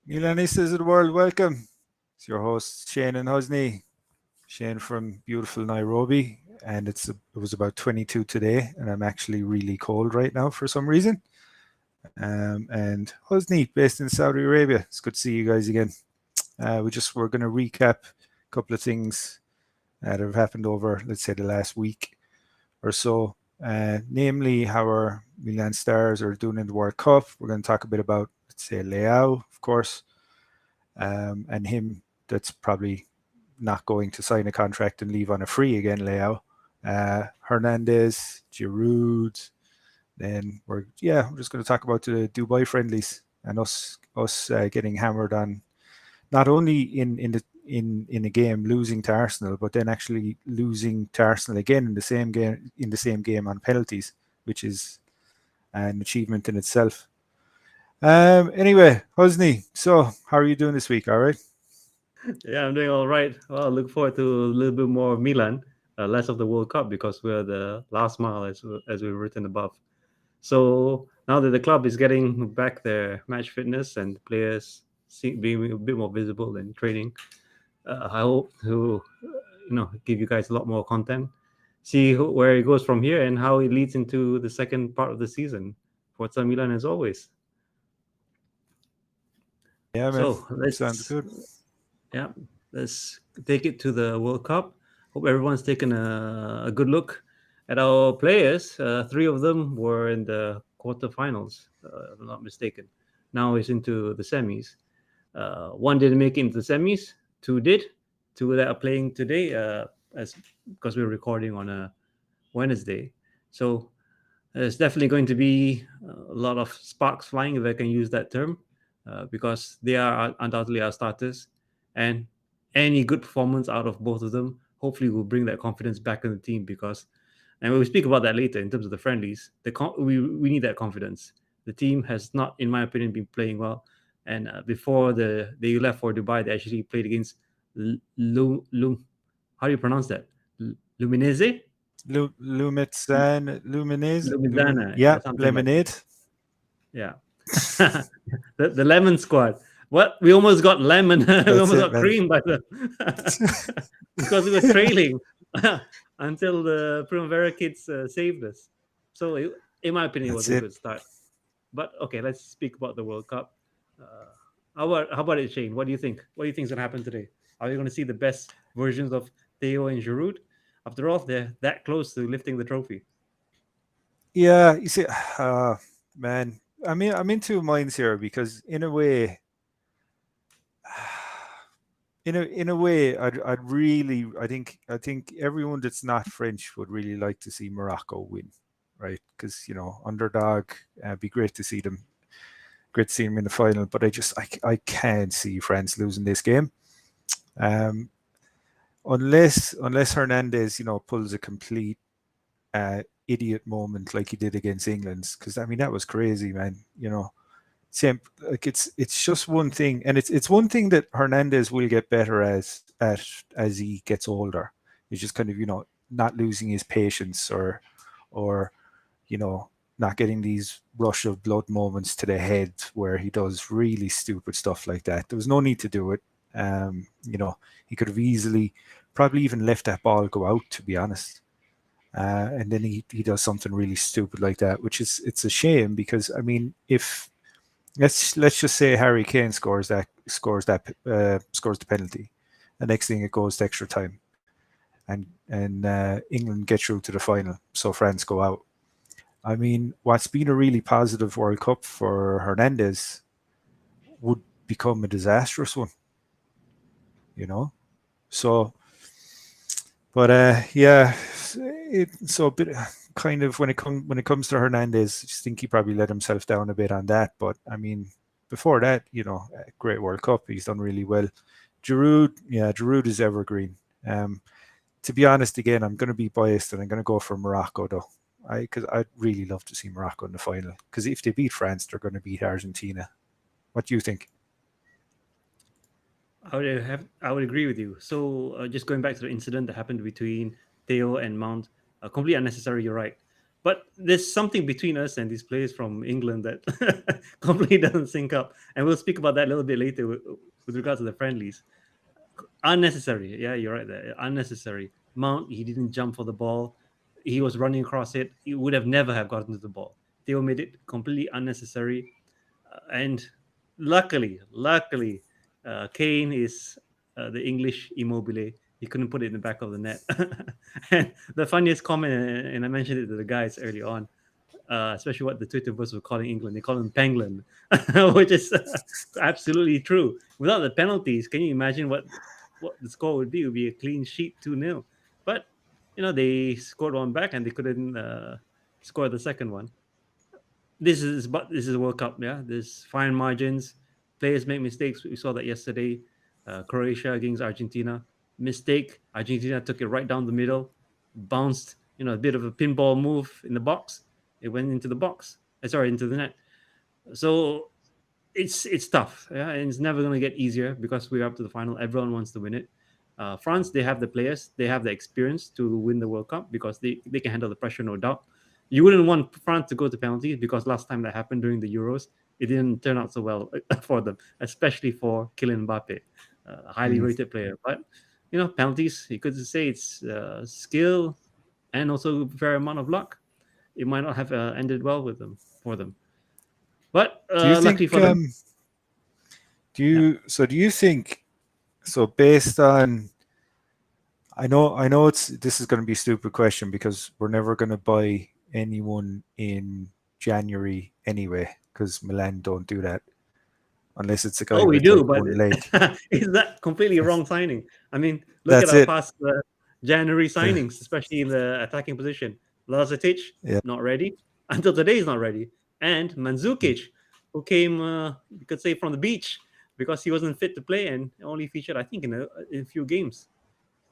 Milanistas of the world, welcome. It's your host Shane and Hosni. Shane from beautiful Nairobi, and it was about 22 today, and I'm actually really cold right now for some reason. And Hosni, based in Saudi Arabia. It's good to see you guys again. We're going to recap a couple of things that have happened over, let's say, the last week or so. Namely, how our Milan Stars are doing in the World Cup. We're going to talk a bit about, let's say, Leao, of course, and him that's probably not going to sign a contract and leave on a free again, Leao. Hernandez, Giroud. Then we're just going to talk about the Dubai friendlies and us getting hammered on not only in a game losing to Arsenal, but then actually losing to Arsenal again in the same game on penalties, which is an achievement in itself. Anyway, Hosni, so how are you doing this week? All right. Yeah, I'm doing all right. Well, I look forward to a little bit more of Milan, less of the World Cup because we're the last mile, as we've written above. So now that the club is getting back their match fitness and players being a bit more visible in training, I hope to give you guys a lot more content, see where it goes from here and how it leads into the second part of the season. Forza Milan as always. Yeah, man. So Sounds good. yeah, let's take it to the World Cup. Hope everyone's taken a good look at our players. Three of them were in the quarterfinals, if I'm not mistaken. Now it's into the semis. One didn't make it into the semis. Two did. Two that are playing today, as because we're recording on a Wednesday. So there's definitely going to be a lot of sparks flying, if I can use that term, because they are undoubtedly our starters. And any good performance out of both of them hopefully will bring that confidence back in the team because, and we'll speak about that later in terms of the friendlies, we need that confidence. The team has not, in my opinion, been playing well. And before they left for Dubai, they actually played against how do you pronounce that? Luminese? Lumizana, Yeah, yeah, something like that. lemonade. Yeah. The lemon squad. What? We almost got lemon. We That's almost it, got man. cream by the because we were trailing until the Primavera kids saved us. So, in my opinion, it was That's a it. good start. But okay, let's speak about the World Cup. Uh, how about it, Shane? What do you think? What do you think is going to happen today? Are you going to see the best versions of Theo and Giroud? After all, they're that close to lifting the trophy. Yeah, you see, man. I mean, I'm in two minds here because in a way, I'd really, I think everyone that's not French would really like to see Morocco win, right? Because underdog, be great to see them, great to see them in the final. But I can't see France losing this game, um, unless Hernandez, pulls a complete idiot moment like he did against England. Because I mean that was crazy, man. Same, like it's just one thing, and it's one thing that Hernandez will get better as he gets older. He's just kind of not losing his patience or not getting these rush of blood moments to the head where he does really stupid stuff like that. There was no need to do it. He could have easily probably even left that ball go out, to be honest. And then he does something really stupid like that, which is it's a shame because I mean if let's just say Harry Kane scores the penalty. The next thing it goes to extra time, and England get through to the final, so France go out. I mean, what's been a really positive World Cup for Hernandez would become a disastrous one, you know. So, but yeah, so a bit kind of when it comes to Hernandez, I just think he probably let himself down a bit on that. But I mean, before that, a great World Cup, he's done really well. Giroud, yeah, Giroud is evergreen. Um, to be honest, again, I'm going to be biased and I'm going to go for Morocco though. Because I'd really love to see Morocco in the final. Because if they beat France, they're going to beat Argentina. What do you think? I would agree with you. So just going back to the incident that happened between Theo and Mount, completely unnecessary. You're right. But there's something between us and these players from England that completely doesn't sync up, and we'll speak about that a little bit later with regards to the friendlies. Unnecessary. Yeah, you're right there. Unnecessary. Mount, he didn't jump for the ball. He was running across it. He would have never have gotten to the ball. Theo made it completely unnecessary. And luckily, Kane is the English Immobile. He couldn't put it in the back of the net. And the funniest comment, and I mentioned it to the guys early on, especially what the Twitterverse were calling England. They call them Pangolin, which is absolutely true. Without the penalties, can you imagine what the score would be? It would be a clean sheet 2-0. But, they scored one back and they couldn't score the second one. This is a World Cup, yeah. There's fine margins. Players make mistakes. We saw that yesterday. Croatia against Argentina. Mistake. Argentina took it right down the middle, bounced, a bit of a pinball move in the box. It went into the box. Sorry, into the net. So it's tough, yeah, and it's never going to get easier because we're up to the final. Everyone wants to win it. France, they have the players, they have the experience to win the World Cup because they can handle the pressure, no doubt. You wouldn't want France to go to penalties because last time that happened during the Euros, it didn't turn out so well for them, especially for Kylian Mbappe, a highly Mm. rated player. But penalties, you could say it's skill and also a fair amount of luck. It might not have ended well with them for them, but Do you luckily think? for them. Yeah. Do you think? So based on, I know this is going to be a stupid question because we're never going to buy anyone in January anyway because Milan don't do that unless it's a guy Oh, we with do, like but one leg. is that completely wrong signing? I mean, look at That's our it. past January Yeah, signings, especially in the attacking position. Lazatic, yeah. not ready. Until today, he's not ready. And Mm. Mandzukic, who came, you could say, from the beach because he wasn't fit to play and only featured, I think, in a few games.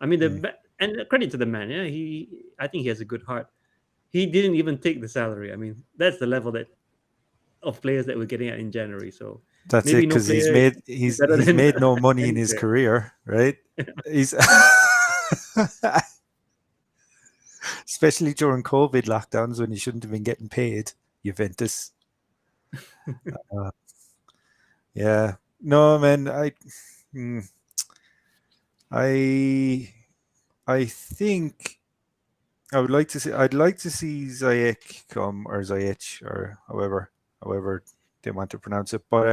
I mean, Mm. and credit to the man. Yeah, I think he has a good heart. He didn't even take the salary. I mean, that's the level that of players that we're getting at in January. So That's maybe it no because player is better he's than made no money in any his player. career, right? He's especially during COVID lockdowns when he shouldn't have been getting paid. Juventus. Uh, yeah. No, man. Mm, I I think I'd like to see Ziyech come or Ziyech or however they want to pronounce it. But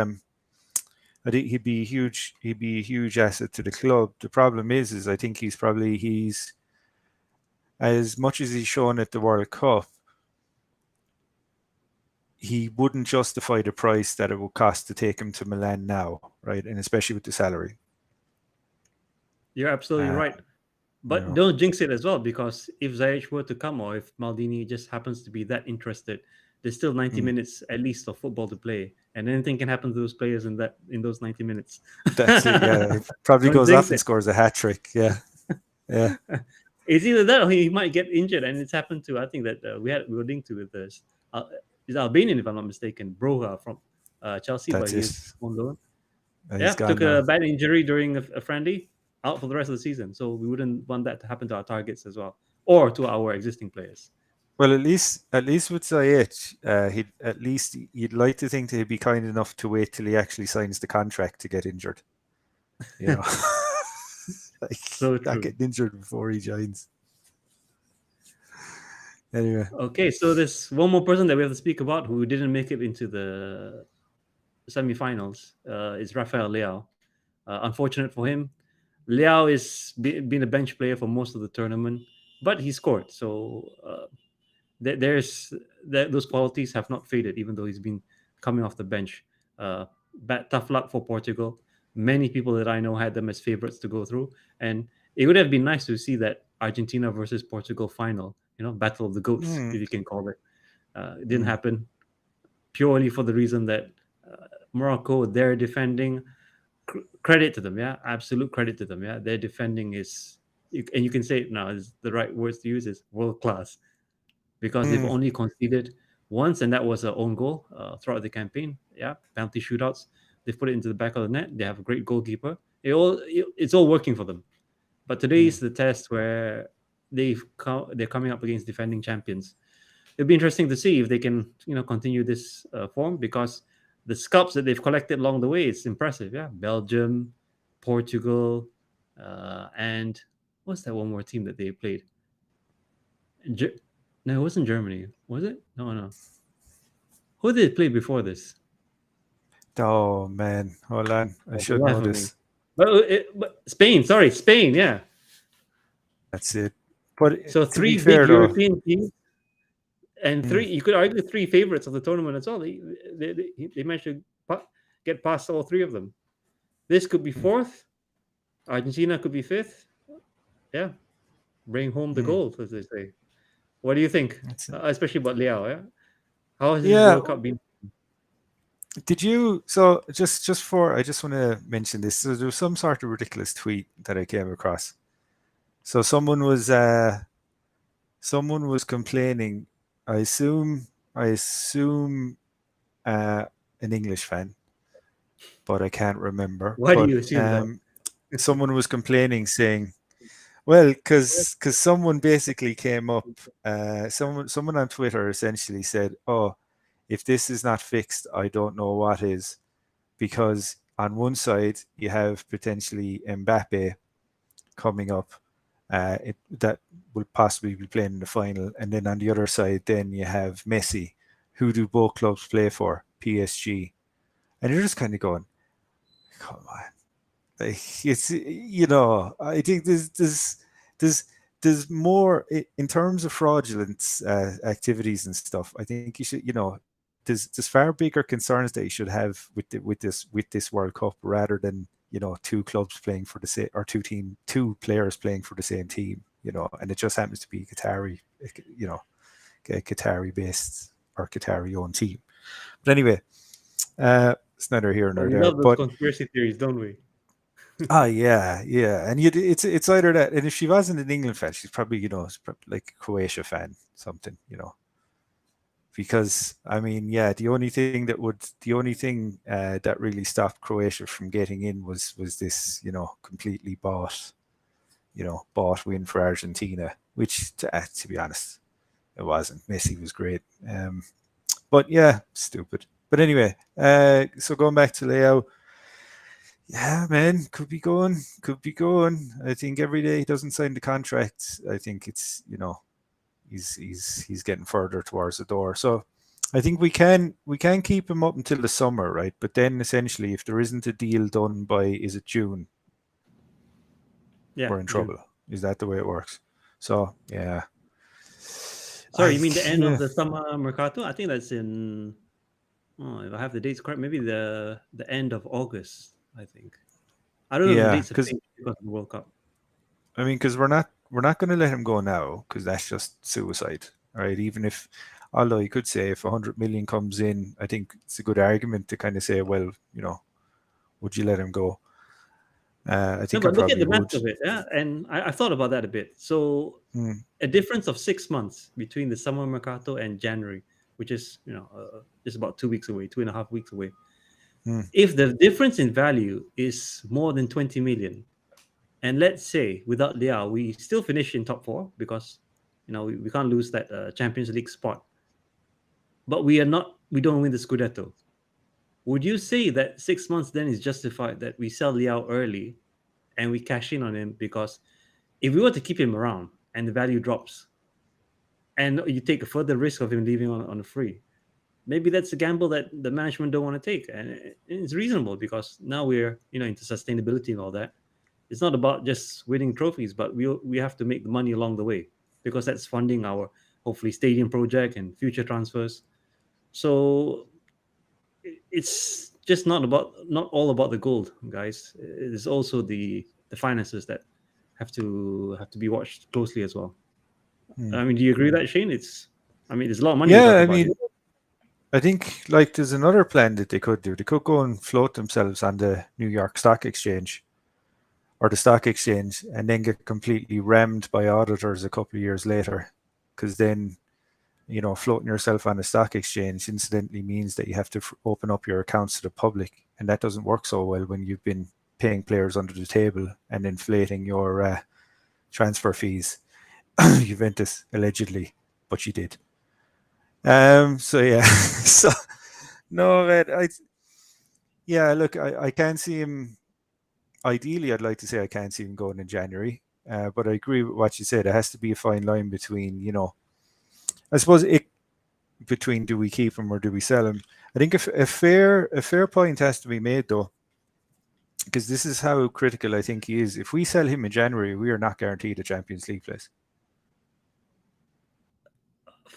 I think he'd be a huge asset to the club. The problem is I think he's as much as he's shown at the World Cup, he wouldn't justify the price that it would cost to take him to Milan now, right? And especially with the salary. You're absolutely Uh, right. you But know. don't jinx it as well, because if Ziyech were to come or if Maldini just happens to be that interested, there's still 90 Mm. minutes at least of football to play, and anything can happen to those players in those 90 minutes. That's it. Yeah, he probably Don't goes jinx off and it. scores a hat trick. Yeah, yeah. It's either that or he might get injured, and it's happened to. I think that we were linked to with this. Is Albanian, if I'm not mistaken, Broha from Chelsea, but That's he's it. on loan. He's Yeah, gone took a now. bad injury during a friendly, out for the rest of the season. So we wouldn't want that to happen to our targets as well, or to our existing players. Well, at least with Ziyech, he'd at least you'd like to think that he'd be kind enough to wait till he actually signs the contract to get injured. You know, like So not true. getting injured before he joins. Anyway, Okay, so there's one more person that we have to speak about who didn't make it into the semifinals. Is Rafael Leao. Unfortunate for him. Leao is been a bench player for most of the tournament, but he scored. So there's those qualities have not faded, even though he's been coming off the bench. Tough luck for Portugal. Many people that I know had them as favorites to go through, and it would have been nice to see that Argentina versus Portugal final. Battle of the goats, mm, if you can call it. It didn't mm, happen purely for the reason that Morocco, they're defending. Credit to them, yeah, absolute credit to them, yeah. Their defending is, and you can say it now, is the right words to use is world class, because they've mm, only conceded once, and that was a own goal throughout the campaign. Yeah, penalty shootouts. They've put it into the back of the net. They have a great goalkeeper. It's all working for them. But today mm, is the test where they're coming up against defending champions. it'd be interesting to see if they can continue this form, because the scalps that they've collected along the way, it's impressive. Yeah, Belgium, Portugal, and what's that one more team that they played? Ge- no, it wasn't Germany, was it? No, no. Who did they play before this? Oh man, hold on. I For the should life know of me. this. But Spain, sorry, Spain, yeah. That's it. But So to be three big fair though, European teams, and mm, three, you could argue, three favorites of the tournament as well. They managed to get past all three of them. This could be mm, fourth. Argentina could be fifth. Yeah, bring home the mm, gold, as they say. What do you think, that's it. especially about Liao? Yeah, how has this Yeah. World Cup been? Did you? So just for, I just want to mention this. So there was some sort of ridiculous tweet that I came across. So someone was complaining. I assume I assume uh, an English fan, but I can't remember. Why do But you assume that? someone was complaining, saying, "Well, because someone basically came up, someone on Twitter essentially said, oh, if this is not fixed, I don't know what is, because on one side you have potentially Mbappe coming up, that will possibly be playing in the final, and then on the other side, then you have Messi, who do both clubs play for? PSG, and you're just kind of going, come on, like it's I think there's there's more in terms of fraudulent activities and stuff. I think you should, there's far bigger concerns that you should have with this World Cup, rather than two clubs playing for the same, or two players playing for the same team. And it just happens to be you know a Qatari based or Qatari owned team. But anyway, it's neither here But nor we there. love those But conspiracy theories, don't we? ah, yeah, yeah, and it's either that, and if she wasn't an England fan, she's probably like a Croatia fan, something, because I mean, yeah, the only thing that really stopped Croatia from getting in was this, completely bought win for Argentina, which to be honest, it wasn't. Messi was great, but yeah, stupid. But anyway, so going back to Leo, yeah, man, could be going, could be going. I think every day he doesn't sign the contract, I think it's he's getting further towards the door. So I think we can keep him up until the summer, right? But then essentially, if there isn't a deal done by, is it June, Yeah, we're in June. trouble. Is that the way it works? So yeah, Sorry, you I mean the end of yeah the summer mercato? I think that's in. Oh, if I have the dates correct, maybe the end of August. I think. I don't know if the yeah dates have because changed because of the World Cup. I mean, because we're not going to let him go now, because that's just suicide, right? Even if, although you could say if 100 million comes in, I think it's a good argument to kind of say, well, would you let him go? I No, think I but look at probably the math would. of it. Yeah, and I thought about that a bit. So Mm, a difference of 6 months between the summer mercato and January, which is just about 2 weeks away, 2.5 weeks away. mm, If the difference in value is more than 20 million, and let's say without Liao, we still finish in top four, because we can't lose that Champions League spot, but we don't win the Scudetto. Would you say that 6 months then is justified that we sell Liao early and we cash in on him? Because if we were to keep him around and the value drops, and you take a further risk of him leaving on a free, maybe that's a gamble that the management don't want to take, and it's reasonable, because now we're into sustainability and all that. It's not about just winning trophies, but we have to make the money along the way, because that's funding our hopefully stadium project and future transfers. So it's just not all about the gold, guys. It's also the finances that have to be watched closely as well. mm. I mean, do you agree with that, Shane? There's a lot of money we're Yeah, talking I about here. mean, I think like there's another plan that they could do. They could go and float themselves on the New York Stock Exchange or the stock exchange, and then get completely rammed by auditors a couple of years later, because then floating yourself on a stock exchange incidentally means that you have to open up your accounts to the public, and that doesn't work so well when you've been paying players under the table and inflating your transfer fees. Juventus allegedly, but you did. So yeah, so no, man, yeah, look, I can't see him. Ideally, I'd like to say I can't see him going in January. But I agree with what you said. There has to be a fine line between, I suppose it between do we keep him or do we sell him. I think a fair point has to be made though, because this is how critical I think he is. If we sell him in January, we are not guaranteed a Champions League place.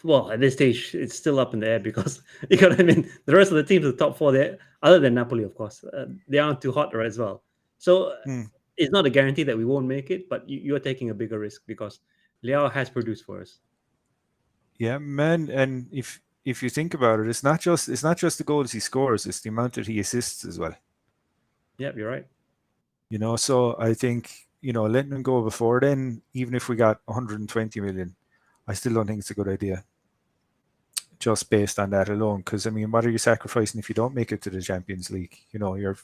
Well, at this stage, it's still up in the air because you know what I mean. The rest of the teams, the top four, there, other than Napoli, of course, they aren't too hot as well. So Hmm. it's not a guarantee that we won't make it, but you're taking a bigger risk because Liao has produced for us. Yeah, man. And if you think about it, it's not just the goals he scores; it's the amount that he assists as well. Yep, you're right. So I think letting him go before then, even if we got 120 million, I still don't think it's a good idea. Just based on that alone, because I mean, what are you sacrificing if you don't make it to the Champions League? You're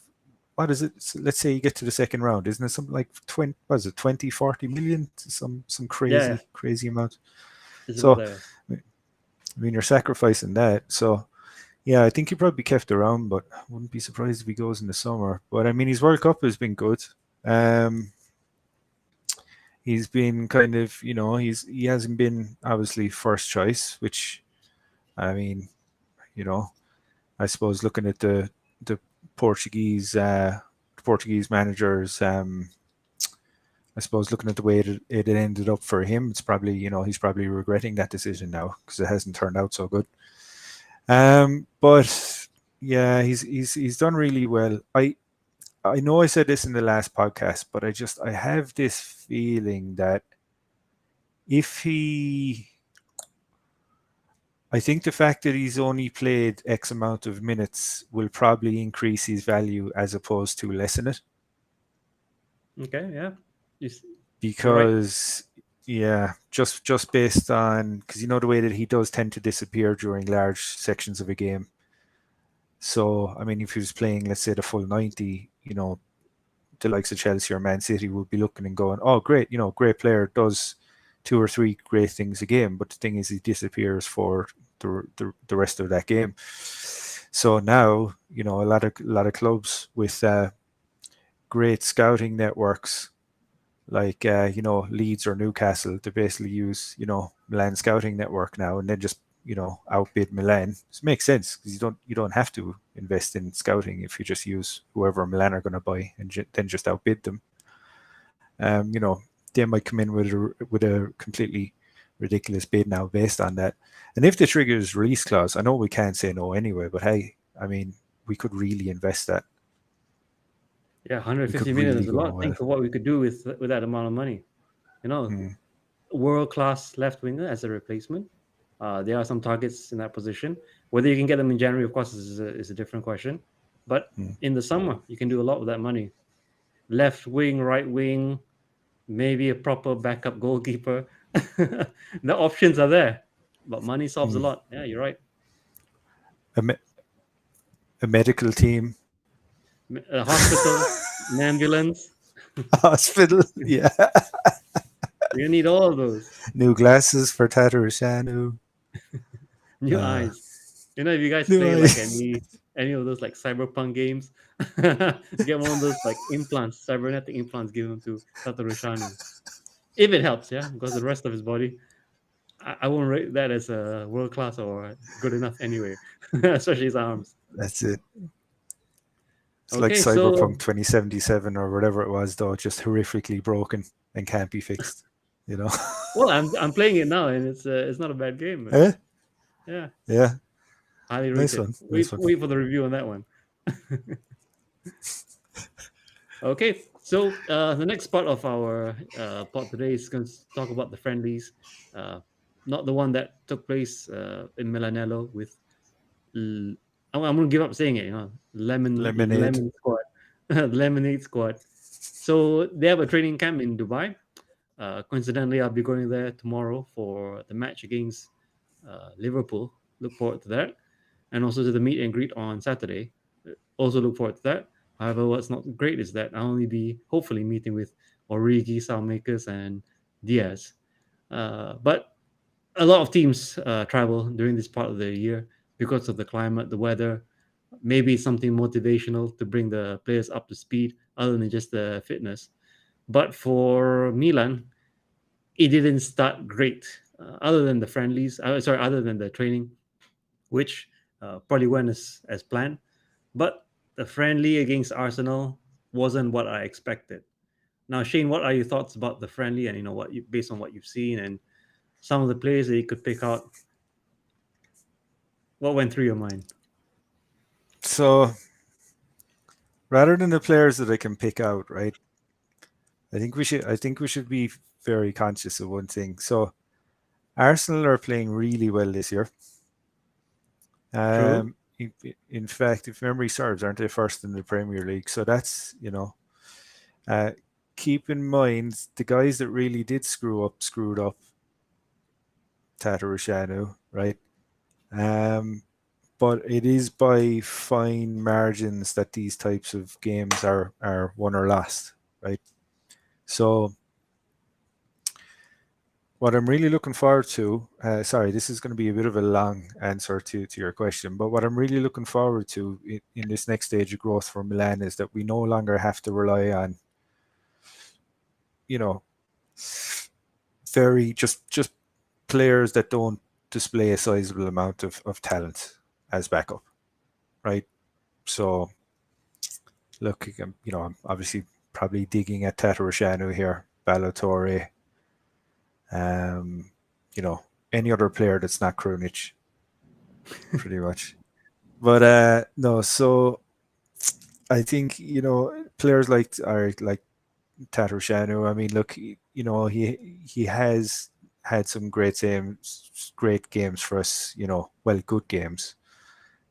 what is it? Let's say you get to the second round, isn't it something like 20? What is it, 20, 40 million? Some Yeah, yeah, crazy amount. it's about So there. I mean, you're sacrificing that. So yeah, I think he probably kept around, but I wouldn't be surprised if he goes in the summer. But I mean, his World Cup has been good. Um, he's been kind of, he hasn't been obviously first choice, which I mean, you know, I suppose looking at the Portuguese Portuguese managers, I suppose looking at the way it ended up for him, it's probably he's probably regretting that decision now because it hasn't turned out so good. But yeah, he's done really well. I know I said this in the last podcast, but I have this feeling that if he I think the fact that he's only played X amount of minutes will probably increase his value as opposed to lessen it. Okay, yeah, you, s- you're right. Because yeah, just based on because the way that he does tend to disappear during large sections of a game. So I mean, if he was playing, let's say the full 90, the likes of Chelsea or Man City would be looking and going, "Oh, great! Great player does two or three great things a game." But the thing is, he disappears for the rest of that game. So now, a lot of clubs with great scouting networks like Leeds or Newcastle, they basically use Milan scouting network now, and then just outbid Milan. This makes sense because you don't have to invest in scouting if you just use whoever Milan are going to buy and then just outbid them. They might come in with a completely ridiculous bid now based on that. And if the triggers release clause, I know we can't say no anyway, but hey, I mean, we could really invest that. Yeah, We 150 could million really is a go lot. well. Think of what we could do with that amount of money. You know, Mm, world class left winger as a replacement. There are some targets in that position. Whether you can get them in January, of course, is a different question. But mm, in the summer, you can do a lot with that money. Left wing, right wing, maybe a proper backup goalkeeper. The options are there, but money solves a mm. lot. Yeah, you're right. A, me- a medical team, A hospital, an ambulance. hospital, yeah. You need all of those. New glasses for Tatarusanu. New Uh, eyes. You know, if you guys new play like eyes. any of those like cyberpunk games, get one of those like implants, cybernetic implants, give them to Tatarushanu. If it helps, yeah, because the rest of his body, I won't rate that as a world class or good enough anyway, especially his arms. That's it. It's like Okay, so Cyberpunk 2077 or whatever it was, though, just horrifically broken and can't be fixed. You know? well, I'm playing it now, and it's not a bad game. Eh? Yeah, Yeah. highly Nice rated. one. Wait, Nice one. wait for the review on that one. Okay, so the next part of our pod today is going to talk about the friendlies, uh, not the one that took place in Milanello with. I'm going to give up saying it. Lemonade. Lemon squad, the Lemonade squad. So they have a training camp in Dubai. Coincidentally, I'll be going there tomorrow for the match against Liverpool. Look forward to that, and also to the meet and greet on Saturday. Also look forward to that. However, what's not great is that I'll only be hopefully meeting with Origi, Salmakers, and Diaz. But A lot of teams travel during this part of the year because of the climate, the weather. Maybe something motivational to bring the players up to speed, other than just the fitness. But for Milan, it didn't start great. Other than the friendlies, sorry, other than the training, which probably went as planned. But the friendly against Arsenal wasn't what I expected. Now, Shane, what are your thoughts about the friendly, and what you, based on what you've seen and some of the players that you could pick out? What went through your mind? So rather than the players that I can pick out, right? I think we should be very conscious of one thing. So Arsenal are playing really well this year. True. In fact, if memory serves, aren't they first in the Premier League? So that's uh, keep in mind the guys that really did screwed up Tatarusanu, right? Um, but it is by fine margins that these types of games are won or lost, right? So what I'm really looking forward to, sorry, this is going to be a bit of a long answer to your question, but what I'm really looking forward to in this next stage of growth for Milan is that we no longer have to rely on, you know, very just players that don't display a sizable amount of talent as backup, right? So look, I'm obviously probably digging at Tatarusanu here, Balotore, um, you know, any other player that's not Krunic, pretty much. But no, so I think players like Tatarusanu. I mean, look, he has had some great games for us. Well, good games.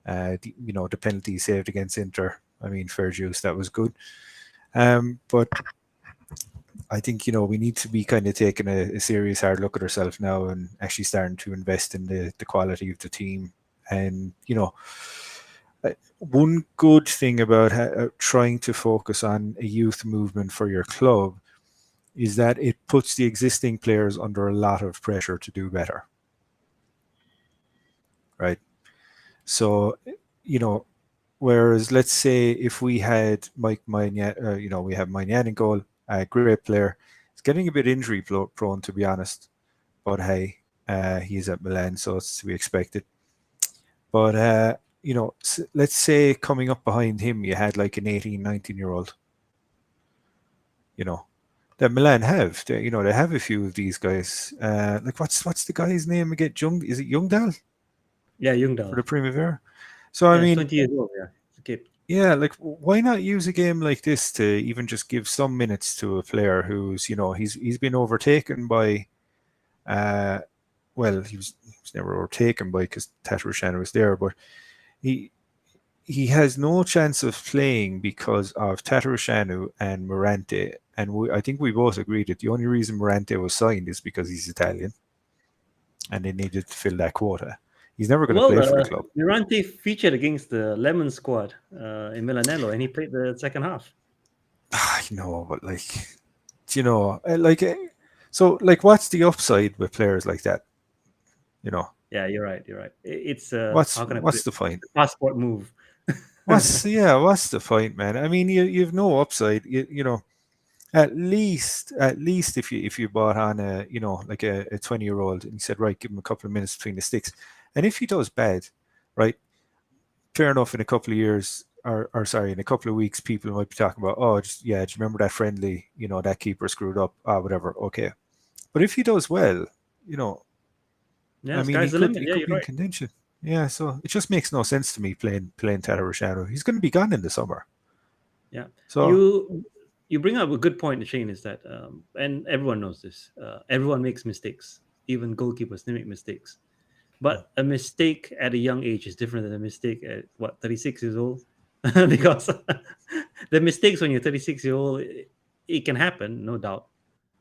The penalty saved against Inter. I mean, fair juice, that was good. But I think we need to be kind of taking a serious hard look at ourselves now and actually starting to invest in the quality of the team. And one good thing about trying to focus on a youth movement for your club is that it puts the existing players under a lot of pressure to do better, right? So, you know, whereas let's say if we had Mike Maignan, we have Maignan in goal, a great player. He's getting a bit injury prone, to be honest. But hey, he's at Milan, so it's to be expected. But let's say coming up behind him, you had like an 18, 19-year old. You know, that Milan have. They have a few of these guys. Like what's the guy's name again? Is it Youngdal Yeah, for Jungdal. the Primavera? So I Yeah, it's mean, 20 years old. Yeah, it's a kid. yeah, like why not use a game like this to even just give some minutes to a player who's he's been overtaken by uh well he was never overtaken by because Tatarushan was there, but he he has no chance of playing because of Tatarusanu and Morante. And I think we both agreed that the only reason Morante was signed is because he's Italian and they needed to fill that quota. He's never going to Well, play for the club. Durante featured against the Lemon squad in Milanello, and he played the second half. I know, but so like, what's the upside with players like that? You know, Yeah, you're right. You're right. It's what's how can I put what's it? the point? Passport move. What's the point, man? I mean, you've no upside. At least if you bought on like a 20-year-old and you said, right, give him a couple of minutes between the sticks, and if he does bad, right, fair enough, in a couple of years, or sorry, in a couple of weeks, people might be talking about, oh, just, yeah, do you remember that friendly, that keeper screwed up, whatever, okay. But if he does well, you know Yeah, I mean, sky's he the could limit. he Yeah, could you're be in right. contention. Yeah, so it just makes no sense to me playing Tata Rashado. He's going to be gone in the summer. Yeah, So you bring up a good point, Shane. Is that and everyone knows this. Everyone makes mistakes. Even goalkeepers, they make mistakes. But a mistake at a young age is different than a mistake at what 36 years old, because the mistakes when you're 36 year old, it can happen, no doubt,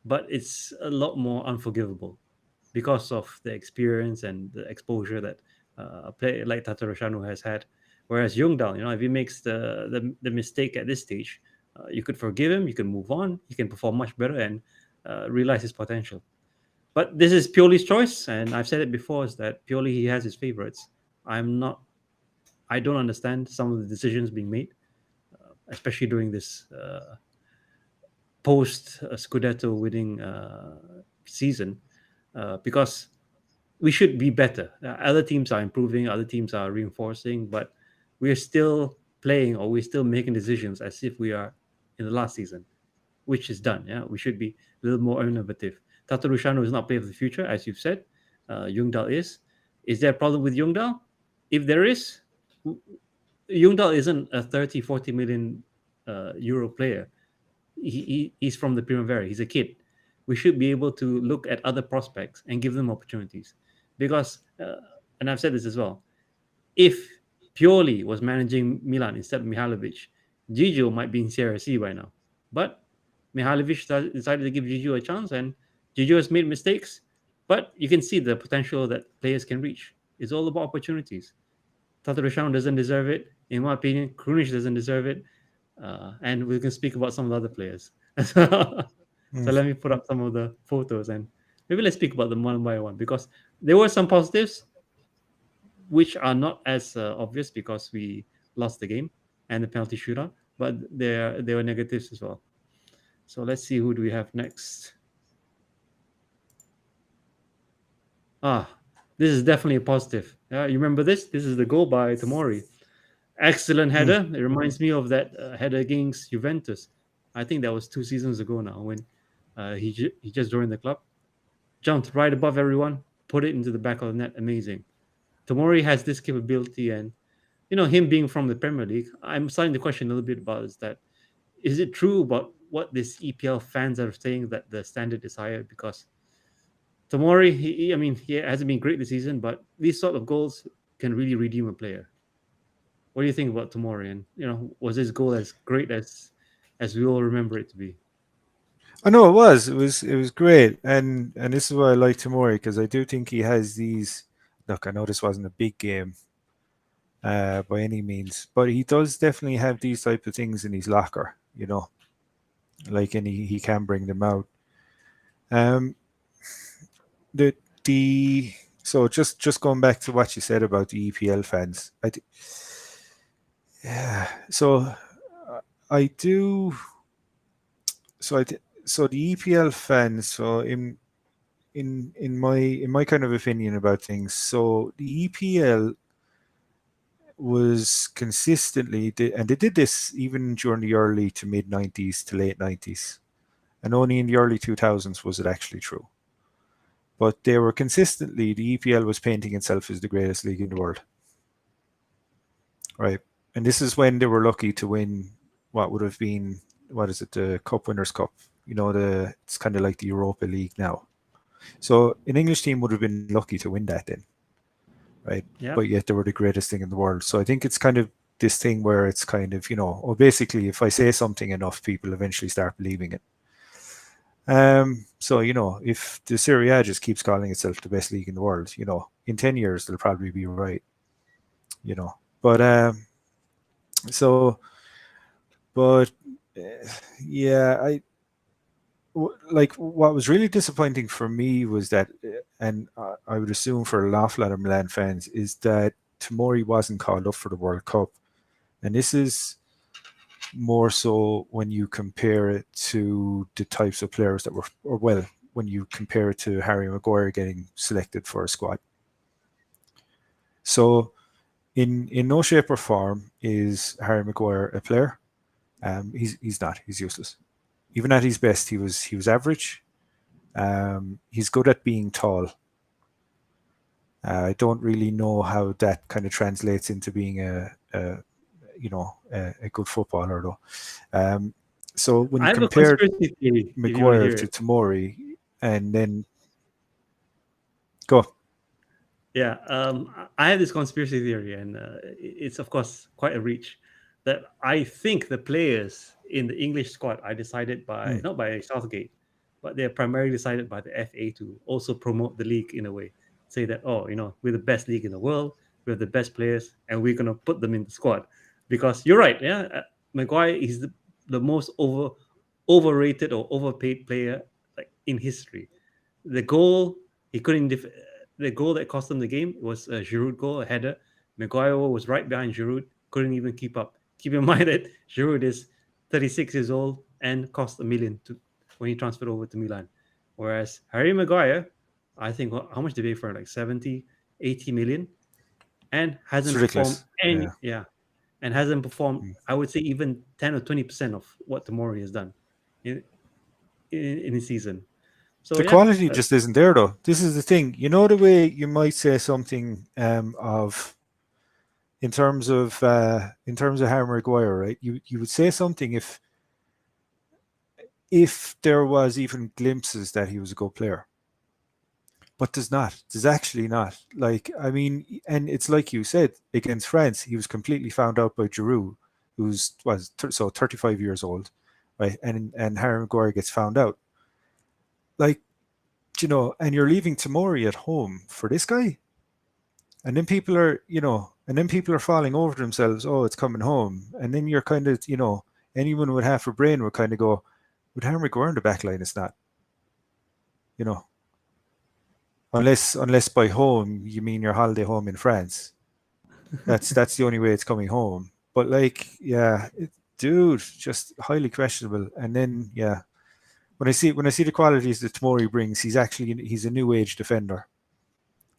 but it's a lot more unforgivable because of the experience and the exposure that a player like Tatarashanu has had. Whereas Jungdal, if he makes the mistake at this stage, you could forgive him, you can move on, he can perform much better and realize his potential. But this is Pioli's choice, and I've said it before: is that Pioli he has his favorites. I'm not. I don't understand some of the decisions being made, especially during this post Scudetto winning season, because we should be better. Other teams are improving, other teams are reinforcing, but we're still playing or we're still making decisions as if we are in the last season, which is done. Yeah, we should be a little more innovative. Tato Luciano is not player of the future, as you've said. Jungdal is. Is there a problem with Jungdal? If there is, Jungdal isn't a 30, 40 million euro player. He's from the Primavera. He's a kid. We should be able to look at other prospects and give them opportunities. Because, and I've said this as well, if Pioli was managing Milan instead of Mihalovic, Gigio might be in Serie C by now. But Mihalovic decided to give Gigio a chance, and Gigio has made mistakes. But you can see the potential that players can reach. It's all about opportunities. Tato Rasham doesn't deserve it. In my opinion, Krunic doesn't deserve it. And we can speak about some of the other players. So let me put up some of the photos and maybe let's speak about them one by one because there were some positives which are not as obvious because we lost the game and the penalty shootout, but there were negatives as well. So let's see who do we have next. Ah, this is definitely a positive. Yeah, you remember this? This is the goal by Tomori. Excellent Mm. header. It reminds me of that header against Juventus. I think that was 2 seasons ago now when he just joined the club. Jumped right above everyone, put it into the back of the net. Amazing. Tomori has this capability, and him being from the Premier League, I'm starting to question a little bit about is it true about what this EPL fans are saying that the standard is higher because Tomori, I mean, he hasn't been great this season, but these sort of goals can really redeem a player. What do you think about Tomori? And was his goal as great as we all remember it to be? I know it was. It was great, and this is why I like Tamori because I do think he has these. Look, I know this wasn't a big game by any means, but he does definitely have these type of things in his locker. Like, and he can bring them out. Um, the the so just going back to what you said about the EPL fans, yeah. I do. So the EPL fans. So in my kind of opinion about things, so the EPL was consistently, and they did this even during the early to mid 90s to late 90s, and only in the early 2000s was it actually true. But they were consistently, the EPL was painting itself as the greatest league in the world, right? And this is when they were lucky to win what would have been, what is it, the Cup Winners' Cup. It's kind of like the Europa League now. So an English team would have been lucky to win that then, right? Yeah. But yet they were the greatest thing in the world. So I think it's kind of this thing where it's kind of, or basically if I say something enough, people eventually start believing it. So, if the Serie A just keeps calling itself the best league in the world, in 10 years, they'll probably be right, you know. But, so, but, yeah, like what was really disappointing for me was that, and I would assume for an awful lot of Milan fans, is that Tomori wasn't called up for the World Cup, and this is more so when you compare it to the types of players that were, or well, when you compare it to Harry Maguire getting selected for a squad. So, in no shape or form is Harry Maguire a player. He's not. He's useless. Even at his best, he was average. He's good at being tall. I don't really know how that kind of translates into being a good footballer though. So when I you have a compare conspiracy theory if you want to Maguire hear to it. Tomori, and then go. Yeah, I have this conspiracy theory, and it's of course quite a reach. That I think the players in the English squad are decided by Mm, not by Southgate, but they're primarily decided by the FA to also promote the league in a way. Say that we're the best league in the world, we have the best players, and we're gonna put them in the squad because you're right. Yeah, Maguire is the most overrated or overpaid player like in history. The goal he couldn't. The goal that cost them the game was a Giroud goal, a header. Maguire was right behind Giroud, couldn't even keep up. Keep in mind that Giroud is 36 years old and cost a million to when he transferred over to Milan. Whereas Harry Maguire, I think how much did they pay for him? Like 70, 80 million, and It's hasn't performed ridiculous. any. Yeah. Yeah, and hasn't performed. Mm. I would say even 10 or 20% of what Tomori has done in in his season. So The yeah, quality just isn't there, though. This is the thing. You know, the way you might say something of in terms of Harry Maguire, right? You would say something if there was even glimpses that he was a good player. But there's not. There's actually not. Like, I mean, and it's like you said, against France, he was completely found out by Giroud, who's was 35 years old, right? And Harry Maguire gets found out. Like, and you're leaving Tamori at home for this guy, and then people are falling over themselves. Oh, it's coming home, and then you're kind of, anyone with half a brain would kind of go, with Harry Maguire in the back line, it's not, you know, unless by home you mean your holiday home in France. That's the only way it's coming home. But like, yeah, dude, just highly questionable. And then yeah, when I see the qualities that Tomori brings, he's a new age defender.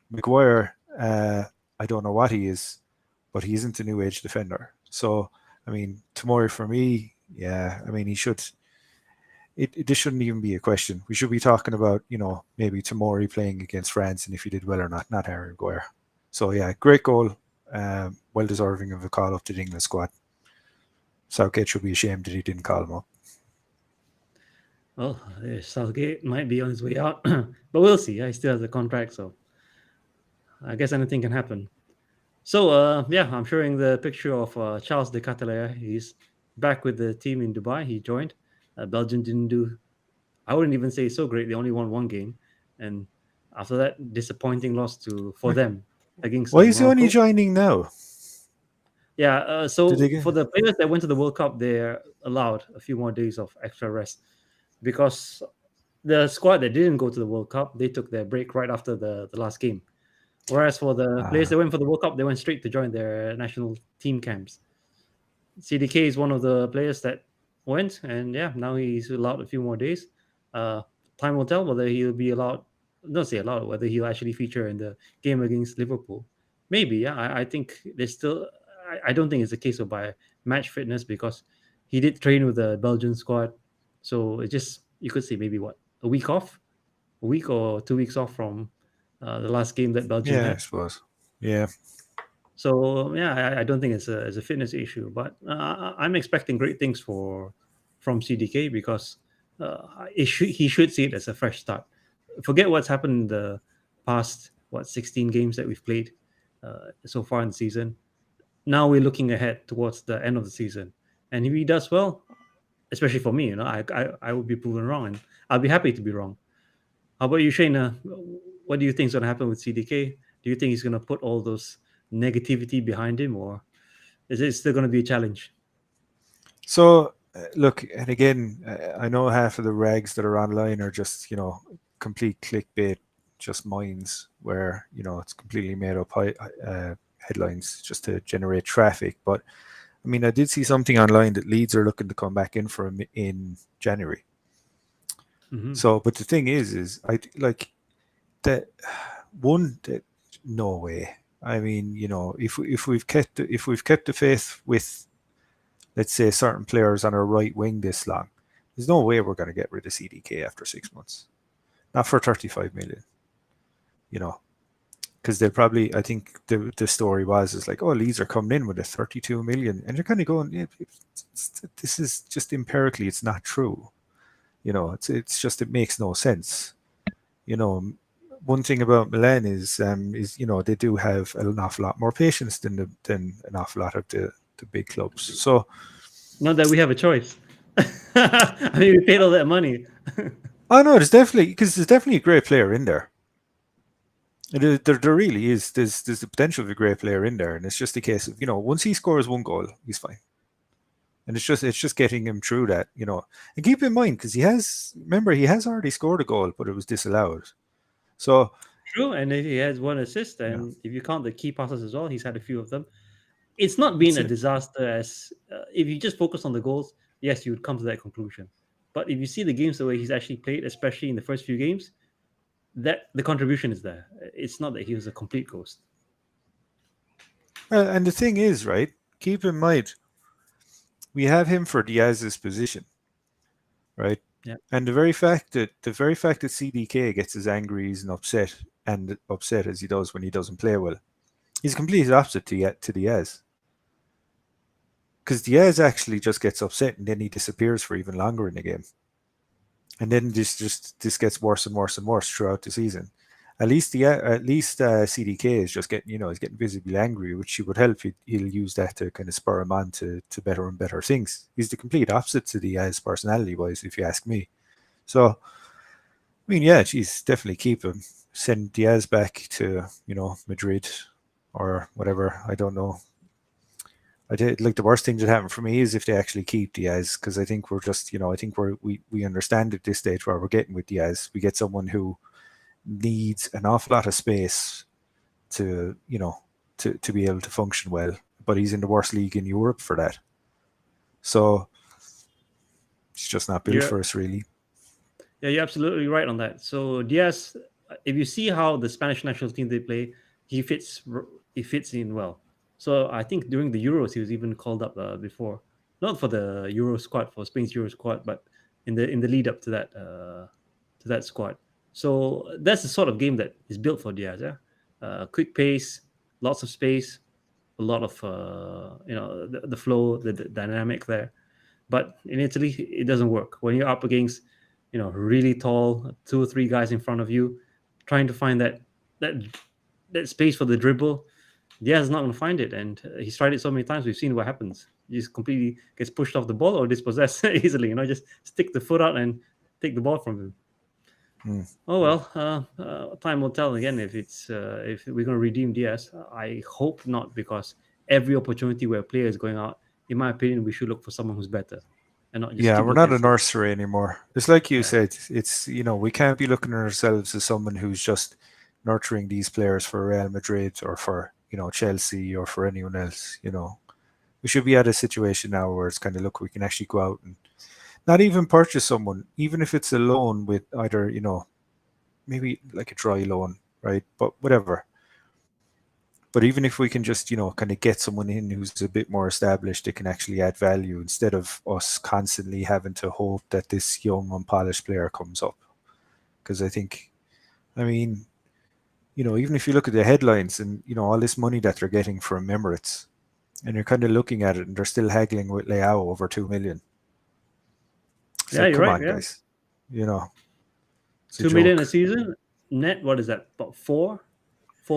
Maguire, I don't know what he is, but he isn't a new age defender. So I mean, Tomori for me, yeah, I mean he should. This shouldn't even be a question. We should be talking about, maybe Tomori playing against France and if he did well or not Harry Maguire. So yeah, great goal. Well deserving of a call up to the England squad. Southgate should be ashamed that he didn't call him up. well, Southgate might be on his way out, but we'll see. He still has a contract, so I guess anything can happen. So, yeah, I'm showing the picture of Charles de Ketelaere. He's back with the team in Dubai. He joined. Belgium didn't do, I wouldn't even say so great. They only won one game. And after that, disappointing loss for them against Why is he only Morocco. joining now? Yeah, Did they so get? for the players that went to the World Cup, they're allowed a few more days of extra rest because the squad that didn't go to the World Cup, they took their break right after the last game. Whereas for the players Ah, that went for the World Cup, they went straight to join their national team camps. CDK is one of the players that went, and yeah, now he's allowed a few more days. Uh, Time will tell whether he'll be allowed. Not say allowed, whether he'll actually feature in the game against Liverpool. Maybe, yeah. I think there's still. I don't think it's a case of by match fitness because he did train with the Belgian squad, so it just you could say maybe what a week off, a week or 2 weeks off from the last game that Belgium yeah, I had. suppose. Yeah. So yeah, I don't think it's a fitness issue, but I'm expecting great things from CDK because he should see it as a fresh start. Forget what's happened in the past 16 games that we've played so far in the season. Now we're looking ahead towards the end of the season, and if he does well, especially for me, I would be proven wrong, and I'll be happy to be wrong. How about you, Shayna? What do you think is going to happen with CDK? Do you think he's going to put all those negativity behind him, or is it still going to be a challenge? So look, and again, I know half of the rags that are online are just complete clickbait, just minds where it's completely made up headlines just to generate traffic. But I mean, I did see something online that Leeds are looking to come back in for him in January. Hmm. So, but the thing is I like that one. That, no way. I mean, if we've kept the faith with, let's say, certain players on our right wing this long, there's no way we're going to get rid of CDK after 6 months. Not for 35 million, you know, because they'll probably. I think the story was is like, oh, Leeds are coming in with a 32 million, and you're kind of going, yeah, this is just empirically, it's not true. It's just it makes no sense. You know, one thing about Milan is they do have an awful lot more patience than an awful lot of the big clubs. So Not that we have a choice. I mean, we paid all that money. I know there's definitely a great player in there. There really is. There's the potential of a great player in there, and it's just a case of once he scores one goal, he's fine. and it's just getting him through that, And keep in mind, because he has already scored a goal, but it was disallowed. So True, and he has one assist, yeah, and if you count the key passes as well, he's had a few of them. It's not been that's a it. disaster as if you just focus on the goals. Yes, you would come to that conclusion. But if you see the games the way he's actually played, especially in the first few games, that the contribution is there. It's not that he was a complete ghost. And the thing is, right? Keep in mind, we have him for Diaz's position, right? Yeah, And the very fact that CDK gets as angry and upset as he does when he doesn't play well, he's completely opposite to Diaz. Because Diaz actually just gets upset and then he disappears for even longer in the game, and then this gets worse and worse and worse throughout the season. At least CDK is just getting he's getting visibly angry, which would help. He'll use that to kind of spur him on to better and better things. He's the complete opposite to Diaz personality wise, if you ask me. So I mean, yeah, geez, definitely keep him. Send Diaz back to Madrid or whatever. I don't know. I did like the worst thing that happened for me is if they actually keep Diaz, because I think we're just I think we understand at this stage where we're getting with Diaz. We get someone who needs an awful lot of space to to be able to function well, but he's in the worst league in Europe for that. So it's just not built you're for us, really. yeah, you're absolutely right on that. So Diaz, if you see how the Spanish national team they play, he fits he fits in well. So I think during the Euros he was even called up before, not for the Euro squad for Spain's Euro squad, but in the lead up to that squad. So that's the sort of game that is built for Diaz. Yeah, quick pace, lots of space, a lot of the flow, the dynamic there. But in Italy, it doesn't work when you're up against really tall two or three guys in front of you, trying to find that that space for the dribble. Diaz is not going to find it, and he's tried it so many times. We've seen what happens. He just completely gets pushed off the ball or dispossessed easily. Just stick the foot out and take the ball from him. Hmm. Oh well, time will tell again if we're going to redeem Diaz. I hope not, because every opportunity where a player is going out, in my opinion, we should look for someone who's better, and not just Yeah, keep we're looking not at a someone. nursery anymore. It's like you Yeah, said. It's we can't be looking at ourselves as someone who's just nurturing these players for Real Madrid or for Chelsea or for anyone else. We should be at a situation now where it's kind of look, we can actually go out and not even purchase someone, even if it's a loan with either maybe like a dry loan, right? But whatever. But even if we can just kind of get someone in who's a bit more established, it can actually add value instead of us constantly having to hope that this young unpolished player comes up. Because I mean, even if you look at the headlines and all this money that they're getting from Emirates, and you're kind of looking at it, and they're still haggling with Leao over 2 million. It's yeah, like, you're come right. on, Yeah, guys, you know, it's a 2 million a joke. season net. What is that? About 4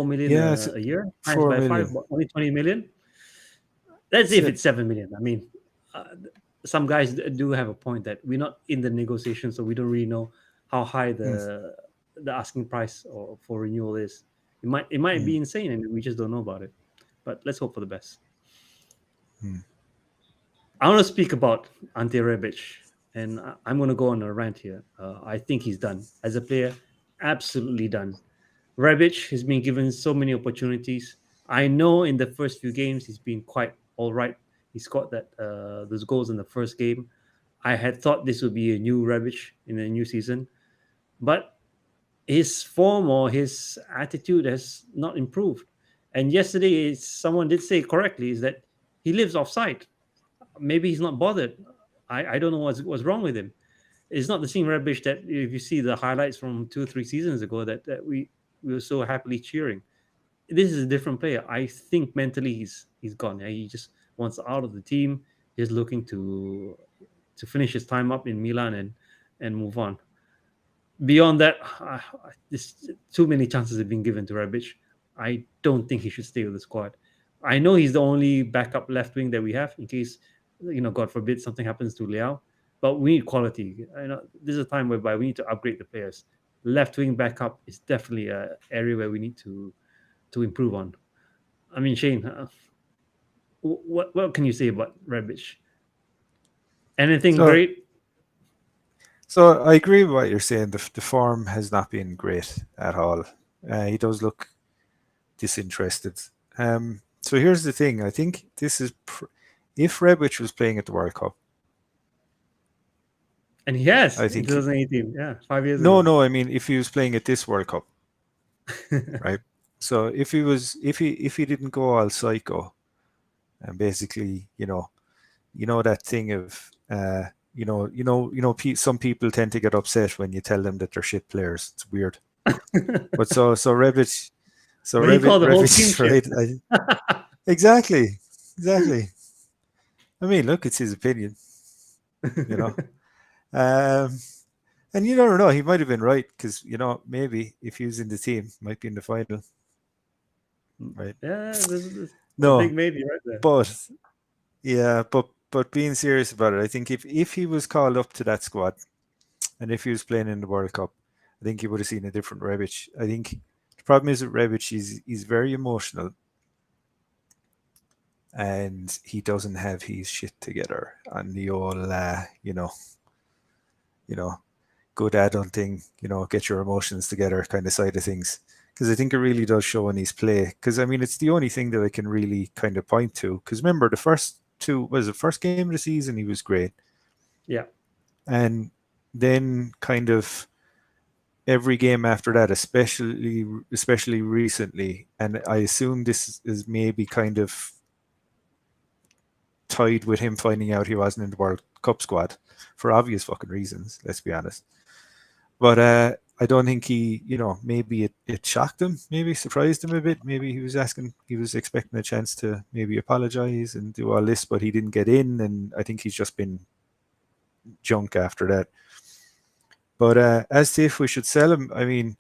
million Yeah, it's a year times four by five. million. About only 20 million. Let's see That's if it. it's 7 million. I mean, uh, some guys do have a point that we're not in the negotiation, so we don't really know how high Mm, the asking price or for renewal is. It might be mm, insane, and we just don't know about it. But let's hope for the best. mm. I want to speak about Ante Rebic, and I'm going to go on a rant here. I think he's done as a player, absolutely done. Rebic has been given so many opportunities. I know in the first few games he's been quite all right. He scored those goals in the first game. I had thought this would be a new Rebic in the new season, but his form or his attitude has not improved. And yesterday, someone did say correctly is that he lives offside. Maybe he's not bothered. I don't know what's wrong with him. It's not the same Rebic that if you see the highlights from 2 or 3 seasons ago that we were so happily cheering. This is a different player. I think mentally he's gone. Yeah, he just wants out of the team. He's looking to finish his time up in Milan and move on. Beyond that, this too many chances have been given to Rebic. I don't think he should stay with the squad. I know he's the only backup left wing that we have in case, God forbid, something happens to Liao. But we need quality. This is a time whereby we need to upgrade the players. Left wing backup is definitely an area where we need to improve on. I mean, Shane, what can you say about Rebic? Anything So, great? so I agree with what you're saying. The form has not been great at all. He does look disinterested. So here's the thing. I think this is if Rebic was playing at the World Cup, And he has I in think 2018. Yeah, 5 years no, ago. no. I mean, if he was playing at this World Cup, right? So if he didn't go all psycho and basically, that thing of some people tend to get upset when you tell them that they're shit players. It's weird. But But he called the whole team Rebic, shit. right? Exactly, exactly. I mean, look, it's his opinion, you know. Um, and you never know. He might have been right because maybe if he was in the team, might be in the final, right? Yeah, this a big No, maybe right there. but yeah, but being serious about it, I think if he was called up to that squad and if he was playing in the World Cup, I think he would have seen a different Rebic. I think the problem is with Rebic, he's very emotional and he doesn't have his shit together on the old, you know, good adulting, get your emotions together kind of side of things. Because I think it really does show in his play. Because I mean, it's the only thing that I can really kind of point to. Because remember, the first two was the first game of the season, he was great, Yeah. and then kind of every game after that, especially recently, and I assume this is maybe kind of tied with him finding out he wasn't in the World Cup squad for obvious fucking reasons. Let's be honest. But I don't think maybe it shocked him, maybe surprised him a bit. Maybe he was expecting a chance to maybe apologize and do all this, but he didn't get in, and I think he's just been junk after that. But as to if we should sell him, I mean,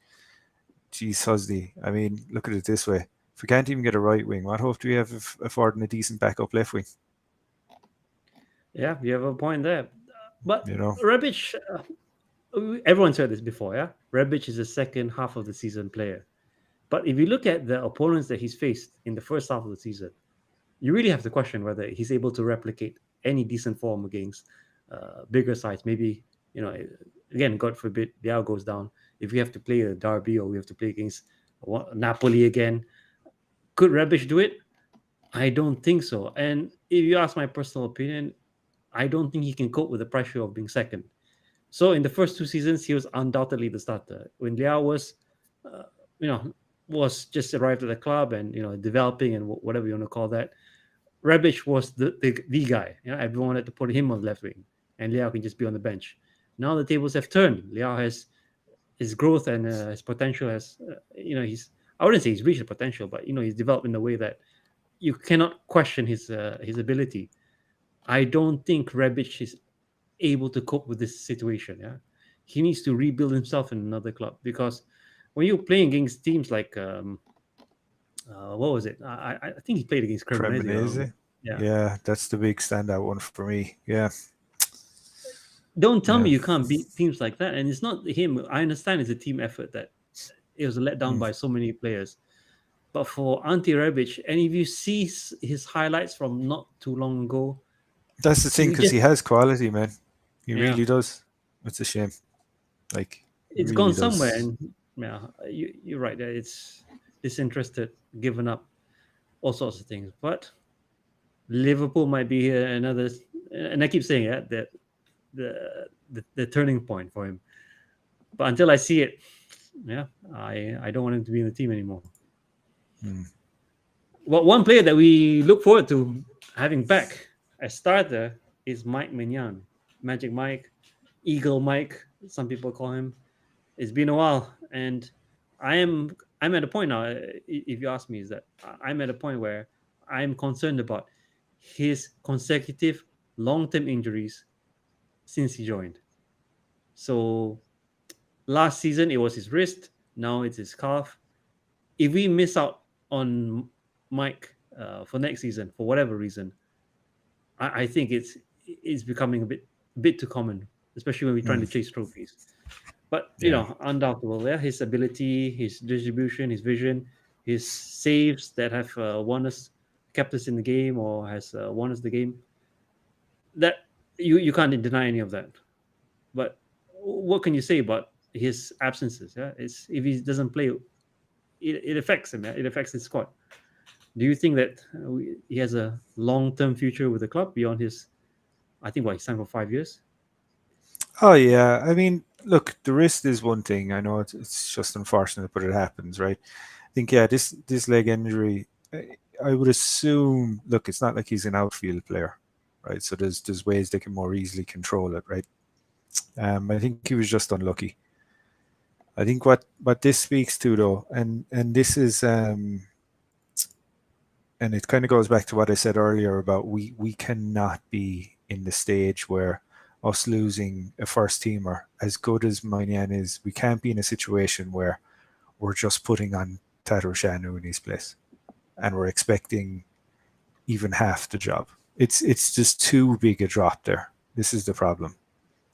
geez, Husney. I mean, look at it this way: if we can't even get a right wing, what hope do we have of affording a decent backup left wing? Yeah, you have a point there. But You know, Rebic, everyone said this before, yeah? Rebic is the second half of the season player. But if you look at the opponents that he's faced in the first half of the season, you really have to question whether he's able to replicate any decent form against bigger sides. Maybe, again, God forbid, Liao goes down. If we have to play a Derby or we have to play against Napoli again, could Rebic do it? I don't think so. And if you ask my personal opinion, I don't think he can cope with the pressure of being second. So in the first two seasons, he was undoubtedly the starter. When Liao uh, you know, was just arrived at the club and developing and whatever you want to call that, Rebic was the guy. Everyone wanted to put him on the left wing, and Liao can just be on the bench. Now the tables have turned. Liao has his growth and his potential has, he's I wouldn't say he's reached the potential, but he's developed in a way that you cannot question his ability. I don't think Rebic is able to cope with this situation. Yeah, he needs to rebuild himself in another club because when you're playing against teams like what was it? I think he played against Cremonese around there. Cremonese. Yeah. Yeah, that's the big standout one for me. Yeah, Don't tell yeah. me you can't beat teams like that. And it's not him. I understand it's a team effort that it was let down Mm. by so many players. But for Ante Rebic, and if you see his highlights from not too long ago, That's the thing you because just he has quality, man. He yeah, really does. It's a shame. Like, he it's gone really somewhere. does. And yeah, you're right. It's disinterested, given up, all sorts of things. But Liverpool might be another, and I keep saying that the turning point for him. But until I see it, yeah, I don't want him to be in the team anymore. Mm. Well, one player that we look forward to having back as starter is Mike Mignon, Magic Mike, Eagle Mike. Some people call him. It's been a while, and I'm at a point now. If you ask me, is that I'm at a point where I'm concerned about his consecutive long-term injuries since he joined. So last season it was his wrist. Now it's his calf. If we miss out on Mike for next season for whatever reason, I think it's becoming a bit too common, especially when we're trying Mm. to chase trophies. But Yeah. undoubtable, yeah, his ability, his distribution, his vision, his saves that have won us, kept us in the game, or has won us the game. That You can't deny any of that. But what can you say about his absences? Yeah, it's if he doesn't play, it affects him. Yeah? It affects his squad. Do you think that he has a long-term future with the club beyond his? I think what he's signed for 5 years. Oh yeah, I mean, look, the wrist is one thing. I know it's just unfortunate, but it happens, right? I think yeah, this leg injury, I would assume. Look, it's not like he's an outfield player, right? So there's ways they can more easily control it, right? I think he was just unlucky. I think what this speaks to though, and this is and it kind of goes back to what I said earlier about we cannot be in the stage where us losing a first teamer as good as Moynihan is, we can't be in a situation where we're just putting on Shanu in his place and we're expecting even half the job. It's just too big a drop there. This is the problem.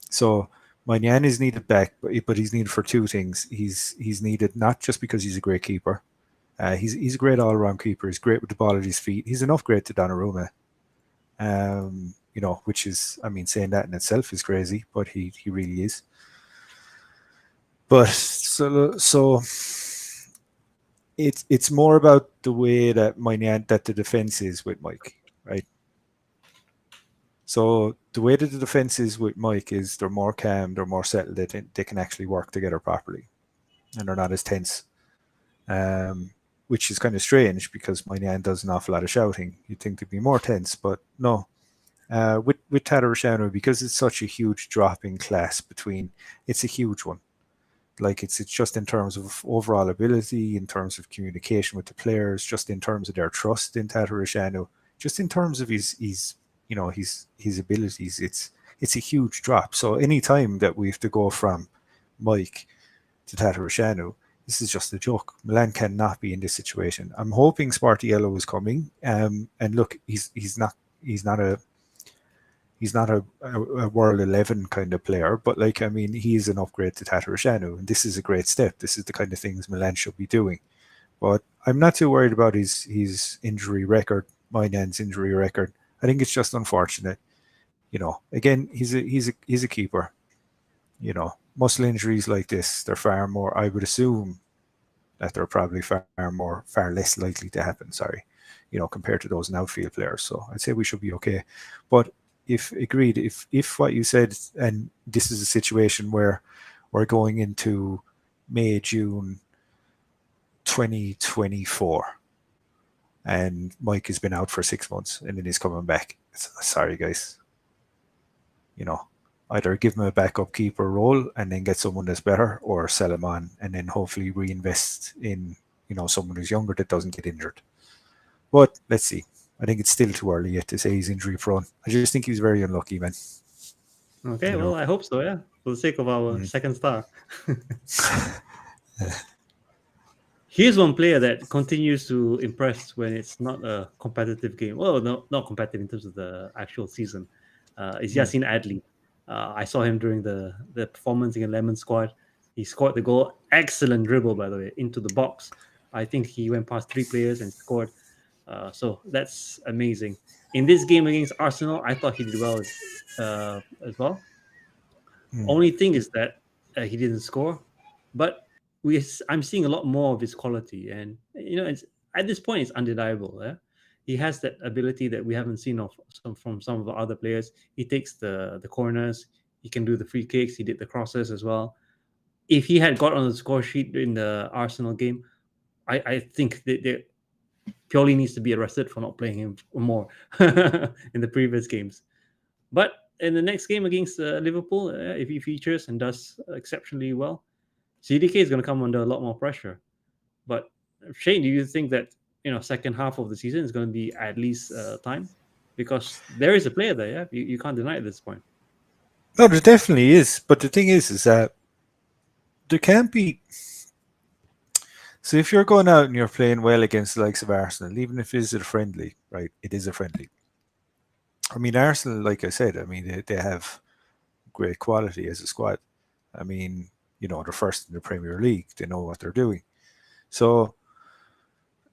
So Moynihan is needed back, but he's needed for two things. He's needed not just because he's a great keeper. He's a great all around keeper. He's great with the ball at his feet. He's an upgrade to Donnarumma. Which is, I mean, saying that in itself is crazy, but he really is. But so it's more about the way that that the defense is with Mike, right? So the way that the defense is with Mike is they're more calm, they're more settled, they can actually work together properly, and they're not as tense. Which is kind of strange because Moynihan does an awful lot of shouting. You'd think they'd be more tense, but no. With Tatarusanu, because it's such a huge drop in class between, it's a huge one. Like it's just in terms of overall ability, in terms of communication with the players, just in terms of their trust in Tatarusanu, just in terms of his abilities. It's a huge drop. So any time that we have to go from Mike to Tatarusanu, this is just a joke. Milan cannot be in this situation. I'm hoping Spartiello is coming. And look, he's not a World 11 kind of player, but like I mean, he's an upgrade to Tatarusanu, and this is a great step. This is the kind of things Milan should be doing. But I'm not too worried about his injury record, Moynihan's injury record. I think it's just unfortunate. Again, he's a keeper. Muscle injuries like this, they're far more. I would assume that they're probably far less likely to happen. Sorry, compared to those in outfield players. So I'd say we should be okay. But if agreed, if what you said, and this is a situation where we're going into May, June 2024, and Mike has been out for 6 months and then he's coming back. Sorry, guys. You know, Either give him a backup keeper role and then get someone that's better, or sell him on and then hopefully reinvest in someone who's younger that doesn't get injured. But let's see. I think it's still too early yet to say he's injury prone. I just think he's very unlucky, man. Okay, You well, know. I hope so. Yeah, for the sake of our Mm. second star. Here's one player that continues to impress when it's not a competitive game. Well, no, not competitive in terms of the actual season. Is Mm. Yasin Adli. I saw him during the performance against Lemon Squad. He scored the goal. Excellent dribble, by the way, into the box. I think he went past three players and scored. So that's amazing. In this game against Arsenal, I thought he did well as well. Mm. Only thing is that he didn't score, but I'm seeing a lot more of his quality, and at this point, it's undeniable. Yeah? He has that ability that we haven't seen from some of the other players. He takes the corners, he can do the free kicks, he did the crosses as well. If he had got on the score sheet in the Arsenal game, I think that purely needs to be arrested for not playing him more in the previous games. But in the next game against Liverpool, if he features and does exceptionally well, CDK is going to come under a lot more pressure. But Shane, do you think that second half of the season is going to be at least time? Because there is a player there, yeah, you can't deny at this point. No, there definitely is. But the thing is that there can't be. So if you're going out and you're playing well against the likes of Arsenal, even if it is a friendly, right? It is a friendly. I mean, Arsenal, like I said, I mean they have great quality as a squad. I mean, they're first in the Premier League. They know what they're doing. So,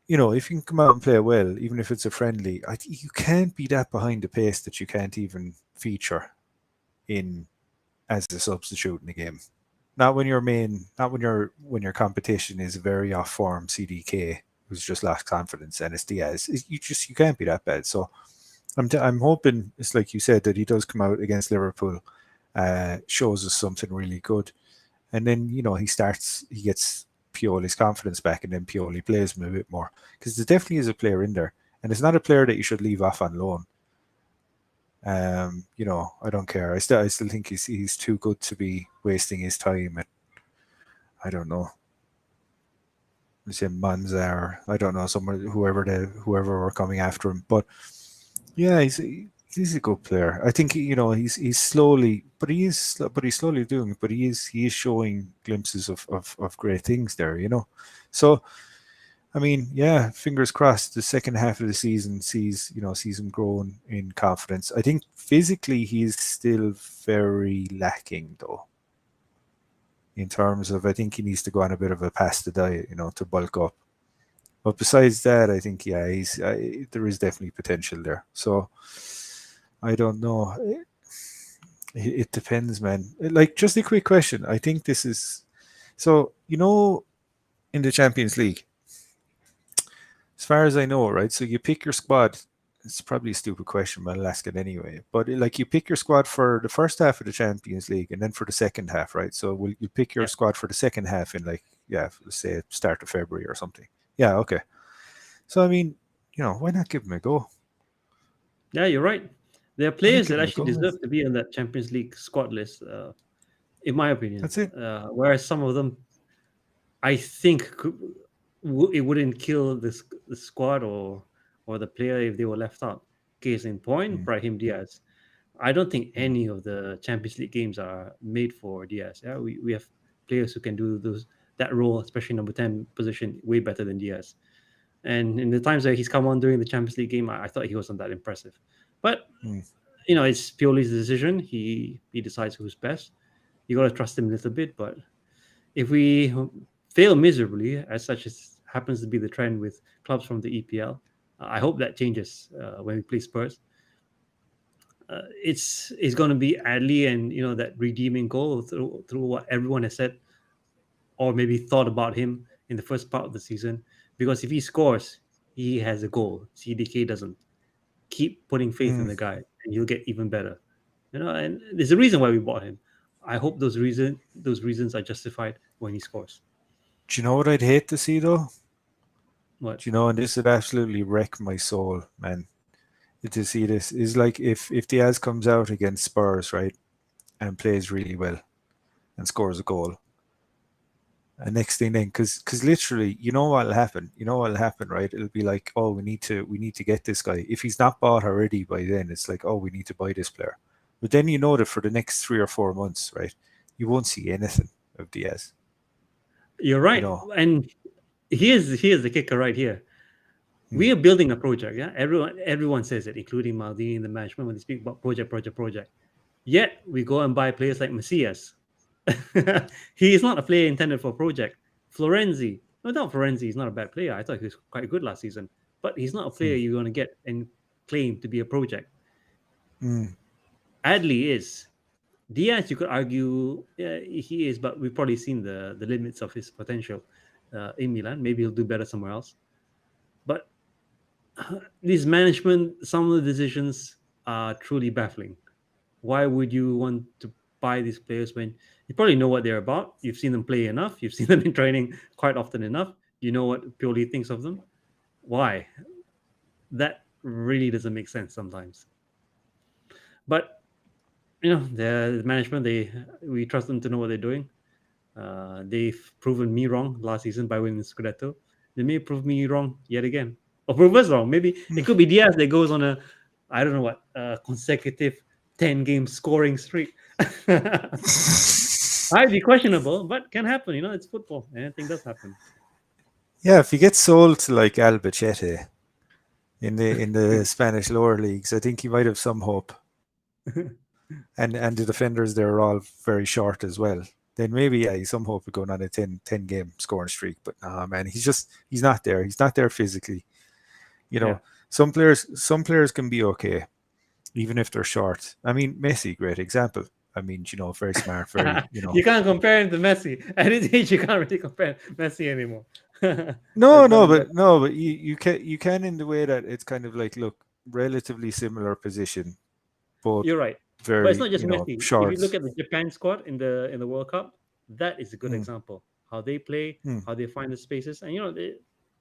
if you can come out and play well, even if it's a friendly, you can't be that behind the pace that you can't even feature. in as a substitute in the game. Not when your main, not when your competition is a very off form CDK who's just lost confidence and it's Diaz. You can't be that bad. So I'm hoping it's like you said that he does come out against Liverpool, shows us something really good, and then he gets Pioli's confidence back, and then Pioli plays him a bit more because there definitely is a player in there, and it's not a player that you should leave off on loan. I don't care. I still think he's too good to be wasting his time at, I don't know, let's say Manza, or I don't know, someone whoever were coming after him. But yeah, he's a good player. I think he's slowly, but he's slowly doing it. But he is showing glimpses of great things there. So I mean, yeah, fingers crossed. The second half of the season sees him growing in confidence. I think physically he's still very lacking though. In terms of, I think he needs to go on a bit of a pasta diet, to bulk up. But besides that, I think there is definitely potential there. So I don't know. It depends, man. Like, just a quick question. I think this is so. In the Champions League, as far as I know, right? So you pick your squad. It's probably a stupid question, but I'll ask it anyway. But like, you pick your squad for the first half of the Champions League, and then for the second half, right? So will you pick your squad for the second half in, like, let's say start of February or something? Yeah, okay. So I mean, why not give them a go? Yeah, you're right. There are Why not players give that them a actually go? deserve to be on that Champions League squad list, in my opinion. That's it. Whereas some of them, I think it wouldn't kill the squad or the player if they were left out. Case in point, Mm, Brahim Diaz. I don't think mm, any of the Champions League games are made for Diaz. Yeah, we have players who can do that role, especially number 10 position, way better than Diaz. And in the times that he's come on during the Champions League game, I thought he wasn't that impressive. But mm. it's purely his decision. He decides who's best. You got to trust him a little bit. But if we fail miserably, as such as happens to be the trend with clubs from the EPL, I hope that changes when we play Spurs. It's going to be Adley and that redeeming goal through what everyone has said or maybe thought about him in the first part of the season. Because if he scores, he has a goal. CDK doesn't. Keep putting faith in Mm. the guy, and he'll get even better. And there's a reason why we bought him. I hope those reasons are justified when he scores. Do you know what I'd hate to see though? What? And this would absolutely wreck my soul, man. To see this is like, if Diaz comes out against Spurs, right, and plays really well and scores a goal, and next thing then, because literally, what'll happen? What'll happen, right? It'll be like, oh, we need to get this guy. If he's not bought already by then, it's like, oh, we need to buy this player. But then that for the next 3 or 4 months, right, you won't see anything of Diaz. You're You right. know. And here's the kicker right here. Mm, We are building a project. Yeah, everyone says it, including Maldini and the management when they speak about project. Yet we go and buy players like Macias. He is not a player intended for a project. Florenzi, no doubt Florenzi is not a bad player. I thought he was quite good last season, but he's not a player mm, you're going to get and claim to be a project. mm. Adley is. Diaz, you could argue, yeah, he is, but we've probably seen the limits of his potential in Milan. Maybe he'll do better somewhere else. But this management, some of the decisions are truly baffling. Why would you want to buy these players when you probably know what they're about? You've seen them play enough. You've seen them in training quite often enough. You know what Pioli thinks of them. Why? That really doesn't make sense sometimes. But the management, we trust them to know what they're doing. They've proven me wrong last season by winning the Scudetto. They may prove me wrong yet again, or prove us wrong. Maybe it could be Diaz that goes on a, I don't know what, consecutive 10-game scoring streak. Might be questionable, but can happen. It's football. Anything does happen. Yeah, if he gets sold to like Albacete in the Spanish lower leagues, I think he might have some hope. And the defenders there are all very short as well. Then maybe, yeah, he's some hope of going on a 10 game scoring streak. But nah, man, he's not there. He's not there physically. You Yeah, know, some players can be okay, even if they're short. I mean, Messi, great example. I mean, very smart, very, You can't compare him to Messi. At his age, you can't really compare Messi anymore. No, Let's put no, it that. but you can in the way that it's kind of like, look, relatively similar position, both You're right, but it's very, not just Messi. If you short. look at the Japan squad in the World Cup, that is a good Mm, example. How they play, mm, how they find the spaces, and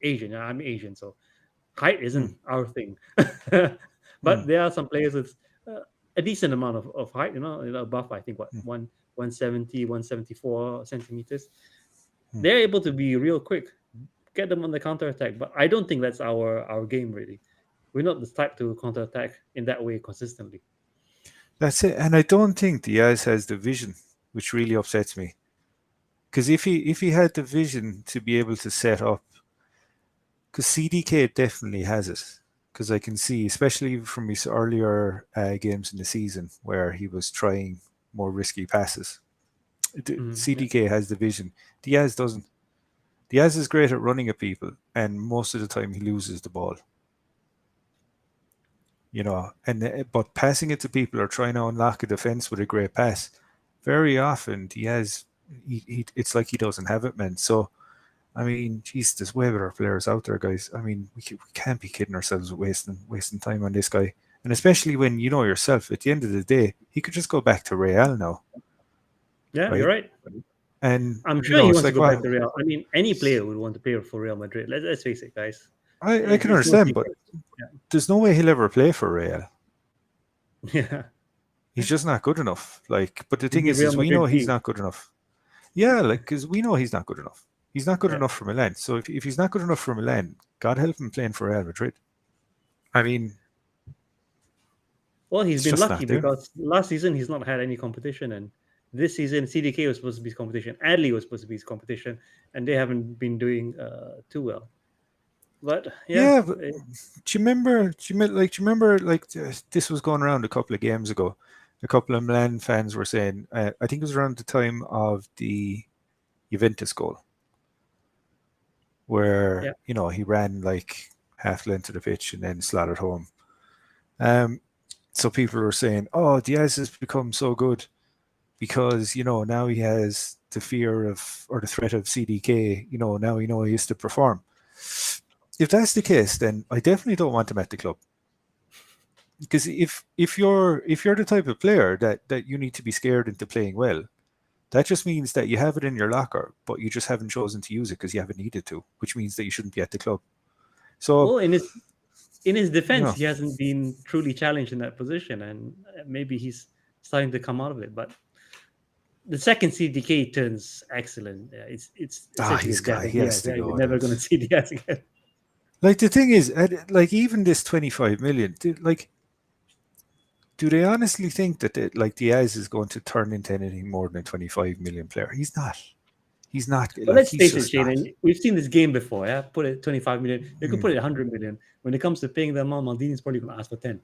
Asian. I'm Asian, so height mm, isn't our thing. mm, But there are some players with a decent amount of height. Above I think what mm, 170, 174 centimeters. mm. They're able to be real quick, get them on the counter attack. But I don't think that's our game really. We're not the type to counter attack in that way consistently. That's it. And I don't think Diaz has the vision, which really upsets me. Because if he had the vision to be able to set up, because CDK definitely has it. Because I can see, especially from his earlier games in the season, where he was trying more risky passes. Yeah. CDK has the vision. Diaz doesn't. Diaz is great at running at people, and most of the time he loses the ball. And but passing it to people or trying to unlock a defense with a great pass, very often it's like he doesn't have it, man. So I mean, geez, there's way better players out there, guys. I mean, we can't be kidding ourselves with wasting time on this guy, and especially when you know yourself. At the end of the day, he could just go back to Real now, Yeah, you're right? right. And I'm sure he it's wants to like, go back well, to Real. I mean, any player would want to play for Real Madrid. Let's face it, guys. I can It's no understand, but secret. Yeah. there's no way he'll ever play for Real. Yeah. He's just not good enough. Like, but the Is thing he Real is we Madrid know he's B? not good enough. Yeah, like, because we know he's not good enough. He's not good Yeah. enough for Milan. So if he's not good enough for Milan, God help him playing for Real Madrid. I mean, Well, he's it's been just lucky not there. because last season he's not had any competition, and this season CDK was supposed to be his competition. Adley was supposed to be his competition, and they haven't been doing too well. But yeah, Yeah, but do you remember like this was going around a couple of games ago. A couple of Milan fans were saying, I think it was around the time of the Juventus goal, where yeah. he ran like half the length of the pitch and then slotted home. Um, so people were saying, "Oh, Diaz has become so good because now he has the fear of or the threat of CDK. Now he has to perform." If that's the case, then I definitely don't want him at the club. Because if you're the type of player that you need to be scared into playing well, that just means that you have it in your locker, but you just haven't chosen to use it because you haven't needed to, which means that you shouldn't be at the club. So, Well, in his you defense, know, he hasn't been truly challenged in that position, and maybe he's starting to come out of it. But the second CDK turns excellent. It's essentially a he's death got of he has Diaz. to Yeah, you're go, never dude. going to see Diaz again. Like the thing is, like even this 25 million, like, do they honestly think that like Diaz is going to turn into anything more than a 25 million player? He's not. He's not. But Like let's he's face it, just Shane, not. and we've seen this game before. Yeah, put it 25 million. You could Mm. put it 100 million. When it comes to paying the amount, Maldini's probably going to ask for 10.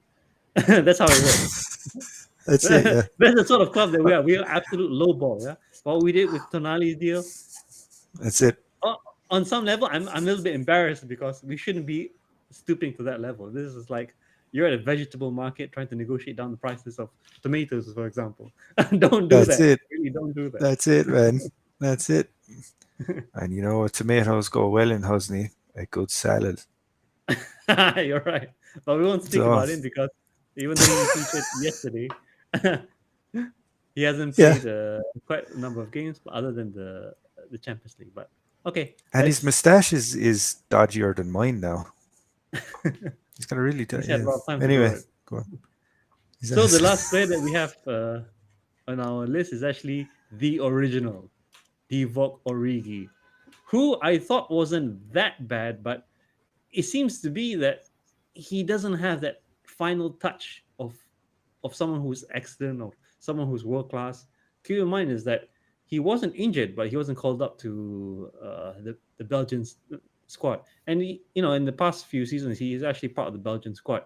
That's how it works. That's it. Yeah. That's the sort of club that we are. We are absolute low ball. Yeah, what we did with Tonali's deal. That's it. uh, on some level, I'm a little bit embarrassed because we shouldn't be stooping to that level. This is like you're at a vegetable market trying to negotiate down the prices of tomatoes, for example. Don't do That's that. it. Really, don't do That's it, man. That's it. And tomatoes go well in Hosni. A good salad. that. You're right, but we won't speak So about him because even though he featured yesterday, he hasn't yeah, played quite a number of games, but other than the Champions League. But okay, and his let's. moustache is dodgier than mine now. He's got a really He's had yeah. a lot of time to grow Anyway, it. go on. So the last player that we have on our list is actually the original, Divock Origi, who I thought wasn't that bad, but it seems to be that he doesn't have that final touch of someone who's excellent or someone who's world class. Keep in mind is that he wasn't injured, but he wasn't called up to the Belgian squad. And in the past few seasons, he is actually part of the Belgian squad.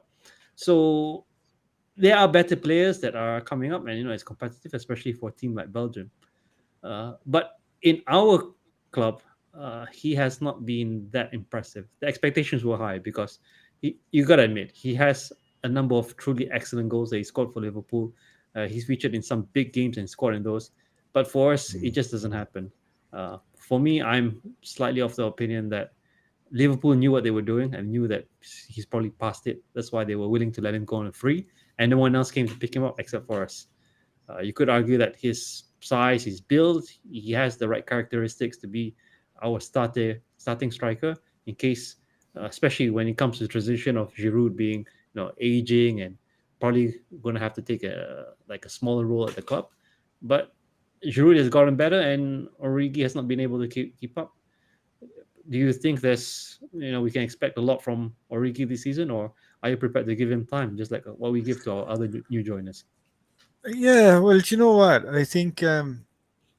So there are better players that are coming up, and it's competitive, especially for a team like Belgium. But in our club, he has not been that impressive. The expectations were high because you got to admit he has a number of truly excellent goals that he scored for Liverpool. He's featured in some big games and scored in those. But for us, it Mm. just doesn't happen. For me, I'm slightly of the opinion that Liverpool knew what they were doing and knew that he's probably past it. That's why they were willing to let him go on a free, and no one else came to pick him up except for us. You could argue that his size, his build, he has the right characteristics to be our starting striker in case, especially when it comes to the transition of Giroud being aging and probably going to have to take a smaller role at the club. But Giroud has gotten better, and Origi has not been able to keep up. Do you think we can expect a lot from Origi this season, or are you prepared to give him time, just like what we give to our other new joiners? Yeah, well, do you know what? I think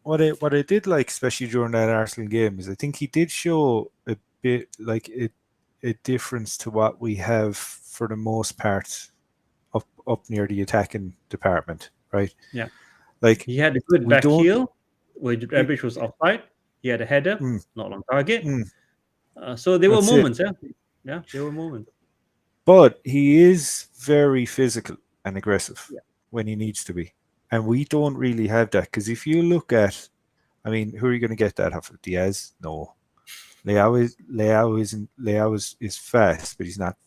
what I did like, especially during that Arsenal game, is I think he did show a bit like a difference to what we have for the most part up near the attacking department, right? Yeah, Like he had a good we back don't. heel, where We, Rebic was offside. He had a header, mm, not on target. mm, So there were that's it. moments, yeah, there were moments. But he is very physical and aggressive Yeah, when he needs to be, and we don't really have that. Because if you look at, I mean, who are you going to get that off of? Diaz? No. Leao is fast, but he's not,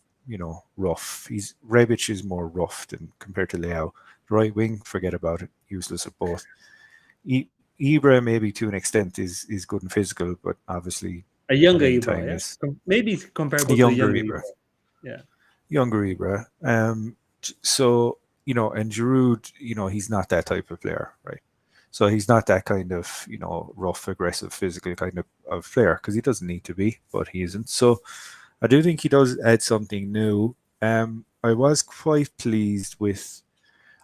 rough. Rebic is more rough than compared to Leao. Right wing, forget about it. Useless at both. Ibra maybe to an extent is good and physical, but obviously a younger playing Ibra, time yeah, is maybe a comparable to a younger younger Ibra. Ibra. Yeah, Younger Ibra. So and Giroud, he's not that type of player, right? So he's not that kind of rough, aggressive, physical kind of player because he doesn't need to be, but he isn't. So I do think he does add something new. I was quite pleased with.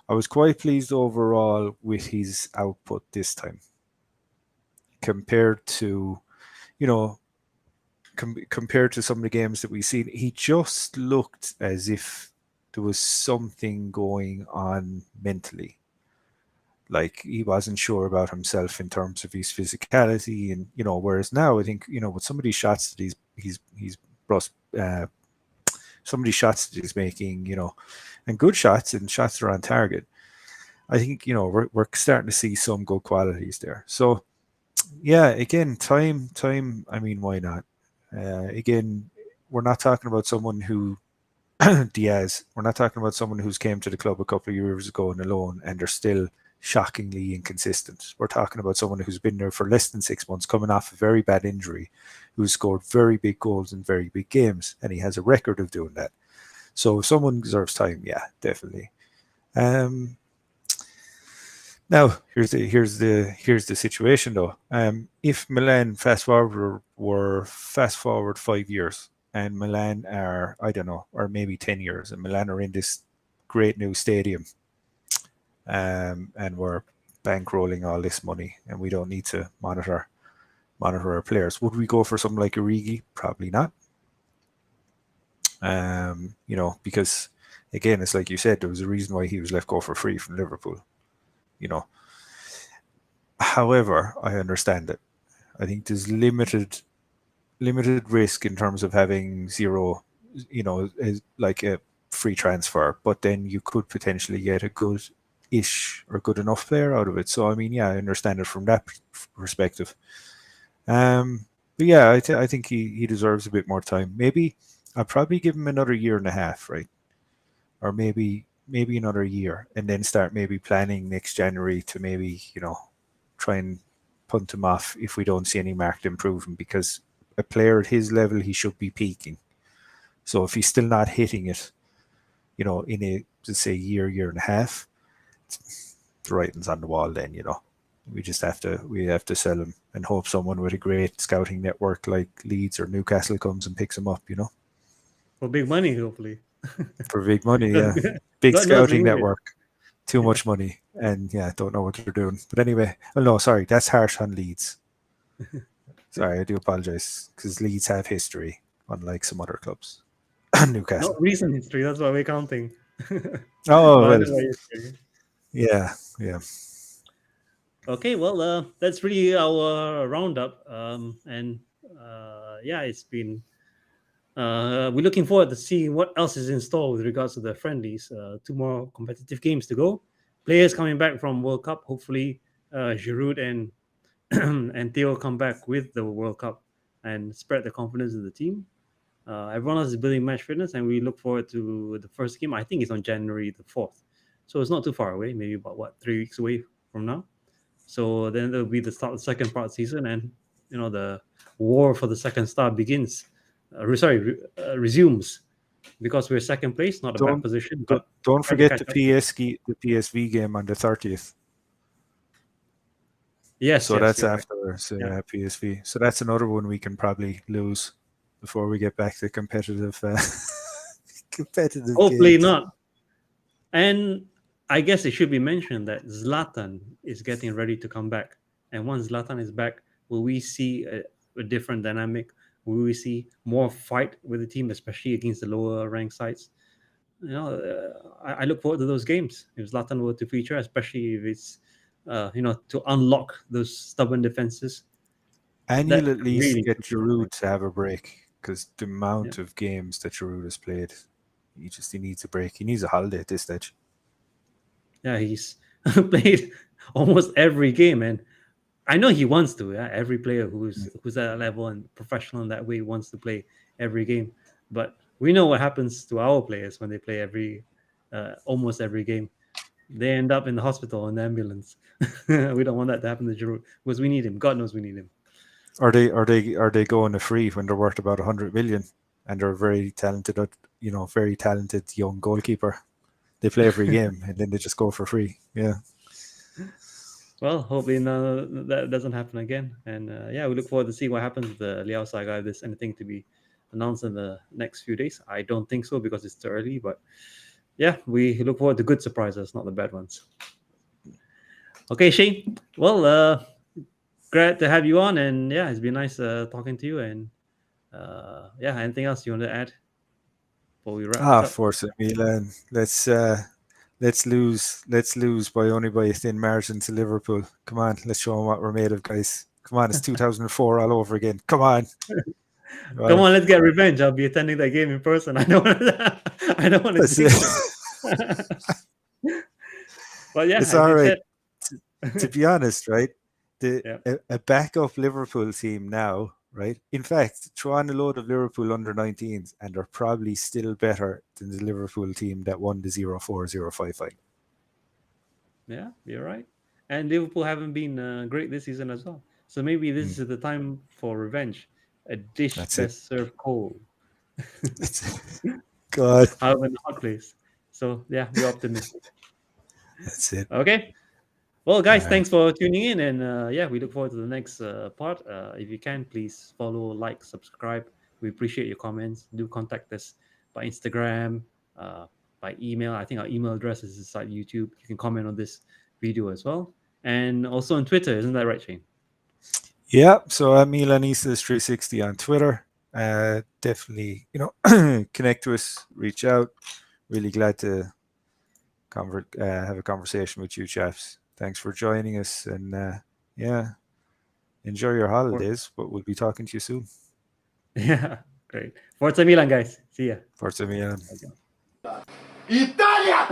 I was quite pleased overall with his output this time compared to you know compared to some of the games that we've seen. He just looked as if there was something going on mentally. Like he wasn't sure about himself in terms of his physicality, and whereas now I think with some of these shots that he's brushed, some of these shots that he's making, and good shots and shots that are on target. I think we're starting to see some good qualities there. So yeah, again, time. I mean, why not? Again, we're not talking about someone who Diaz. We're not talking about someone who's came to the club a couple of years ago on a loan and they're still shockingly inconsistent. We're talking about someone who's been there for less than 6 months, coming off a very bad injury, who's scored very big goals in very big games, and he has a record of doing that. So if someone deserves time, yeah, definitely. Um, Now here's the situation though. If Milan fast forward 5 years, and Milan are, I don't know, or maybe 10 years, and Milan are in this great new stadium, and we're bankrolling all this money, and we don't need to monitor our players. Would we go for something like Origi? Probably not. Because again, it's like you said, there was a reason why he was let go for free from Liverpool. You know, However, I understand it. I think there's limited risk in terms of having zero, like a free transfer, but then you could potentially get a good-ish or good enough player out of it. So I mean, yeah, I understand it from that perspective. But yeah, I think he deserves a bit more time. Maybe I'll probably give him another year and a half, right? Or maybe another year, and then start maybe planning next January to maybe try and punt him off if we don't see any marked improvement, because a player at his level, he should be peaking. So if he's still not hitting it, in a, let's say, year and a half, the writing's on the wall. Then we have to sell him and hope someone with a great scouting network like Leeds or Newcastle comes and picks him up. for big money, hopefully. For big money, God yeah. Big knows we scouting need it. network. Too much money, and yeah, don't know what they're doing. But anyway, oh no, sorry, that's harsh on Leeds. Sorry, I do apologize because Leeds have history, unlike some other clubs. Not Newcastle. recent history. That's why we're counting. Oh But well, otherwise, yeah. yeah, yeah. Okay, well, that's really our roundup. And yeah, it's been. We're looking forward to seeing what else is in store with regards to the friendlies. Two more competitive games to go. players coming back from World Cup. Hopefully, Giroud and and Theo come back with the World Cup and spread the confidence of the team. Everyone else is building match fitness, and we look forward to the first game. I think it's on January the 4th, so it's not too far away. Maybe about 3 weeks away from now. So then there'll be the start of the second part season, and the war for the second star begins. Resumes, because we're second place, not a bad Don't position. don't, But don't trying to forget catch up. the PSV game on the 30th. Yes, So yes, that's you're right. after Yeah. PSV. So that's another one we can probably lose before we get back to competitive competitive Hopefully games. not. And I guess it should be mentioned that Zlatan is getting ready to come back. And once Zlatan is back, will we see a different dynamic? Will we see more fight with the team, especially against the lower ranked sides? I look forward to those games if Zlatan were to feature, especially if it's to unlock those stubborn defenses. And That you'll at least really get could be something. Giroud to have a break because the Yeah. amount of games that Giroud has played, he needs a break. He needs a holiday at this stage. Yeah, he's played almost every game, and I know he wants to. Yeah? Every player who's at that level and professional in that way wants to play every game. But we know what happens to our players when they play almost every game. They end up in the hospital in the ambulance. We don't want that to happen to Giroud because we need him. God knows we need him. Are they going to free when they're worth about 100 million and they're very talented, very talented young goalkeeper? They play every game and then they just go for free. Yeah. Well, hopefully that doesn't happen again. And yeah, we look forward to see what happens with the Liao saga. If there's anything to be announced in the next few days, I don't think so because it's too early. But yeah, we look forward to good surprises, not the bad ones. Okay, Shane. Well, glad to have you on, and yeah, it's been nice talking to you. And yeah, anything else you want to add before we wrap this up? Forza Milan. Let's lose only by a thin margin to Liverpool. Come on, let's show them what we're made of, guys. Come on, it's 2004 all over again. Come on. Come Well, on, let's get revenge. I'll be attending that game in person. I don't want to, I don't want to that's jinx it. it. But yeah, It's as all you right. said, To be honest, right? yeah. A backup Liverpool team now, right? In fact, throw on a load of Liverpool under 19s and they're probably still better than the Liverpool team that won the 0-4-0-5 final. Yeah, you're right. And Liverpool haven't been great this season as well. So maybe this is the time for revenge. A dish That's it. best served cold. That's it. God. However, in a hot place. So yeah, we're optimistic. That's it. Okay. Well, guys, All right. thanks for tuning in, and yeah, we look forward to the next part. If you can, please follow, like, subscribe. We appreciate your comments. Do contact us by Instagram, by email. I think our email address is inside YouTube. You can comment on this video as well, and also on Twitter. Isn't that right, Shane? Yeah. So I'm Milanistas360 on Twitter. Definitely, connect to us, reach out. Really glad to have a conversation with you, chaps. Thanks for joining us, and yeah, enjoy your holidays. But we'll be talking to you soon. Yeah, great. Forza Milan, guys. See ya. Forza Milan. Italia!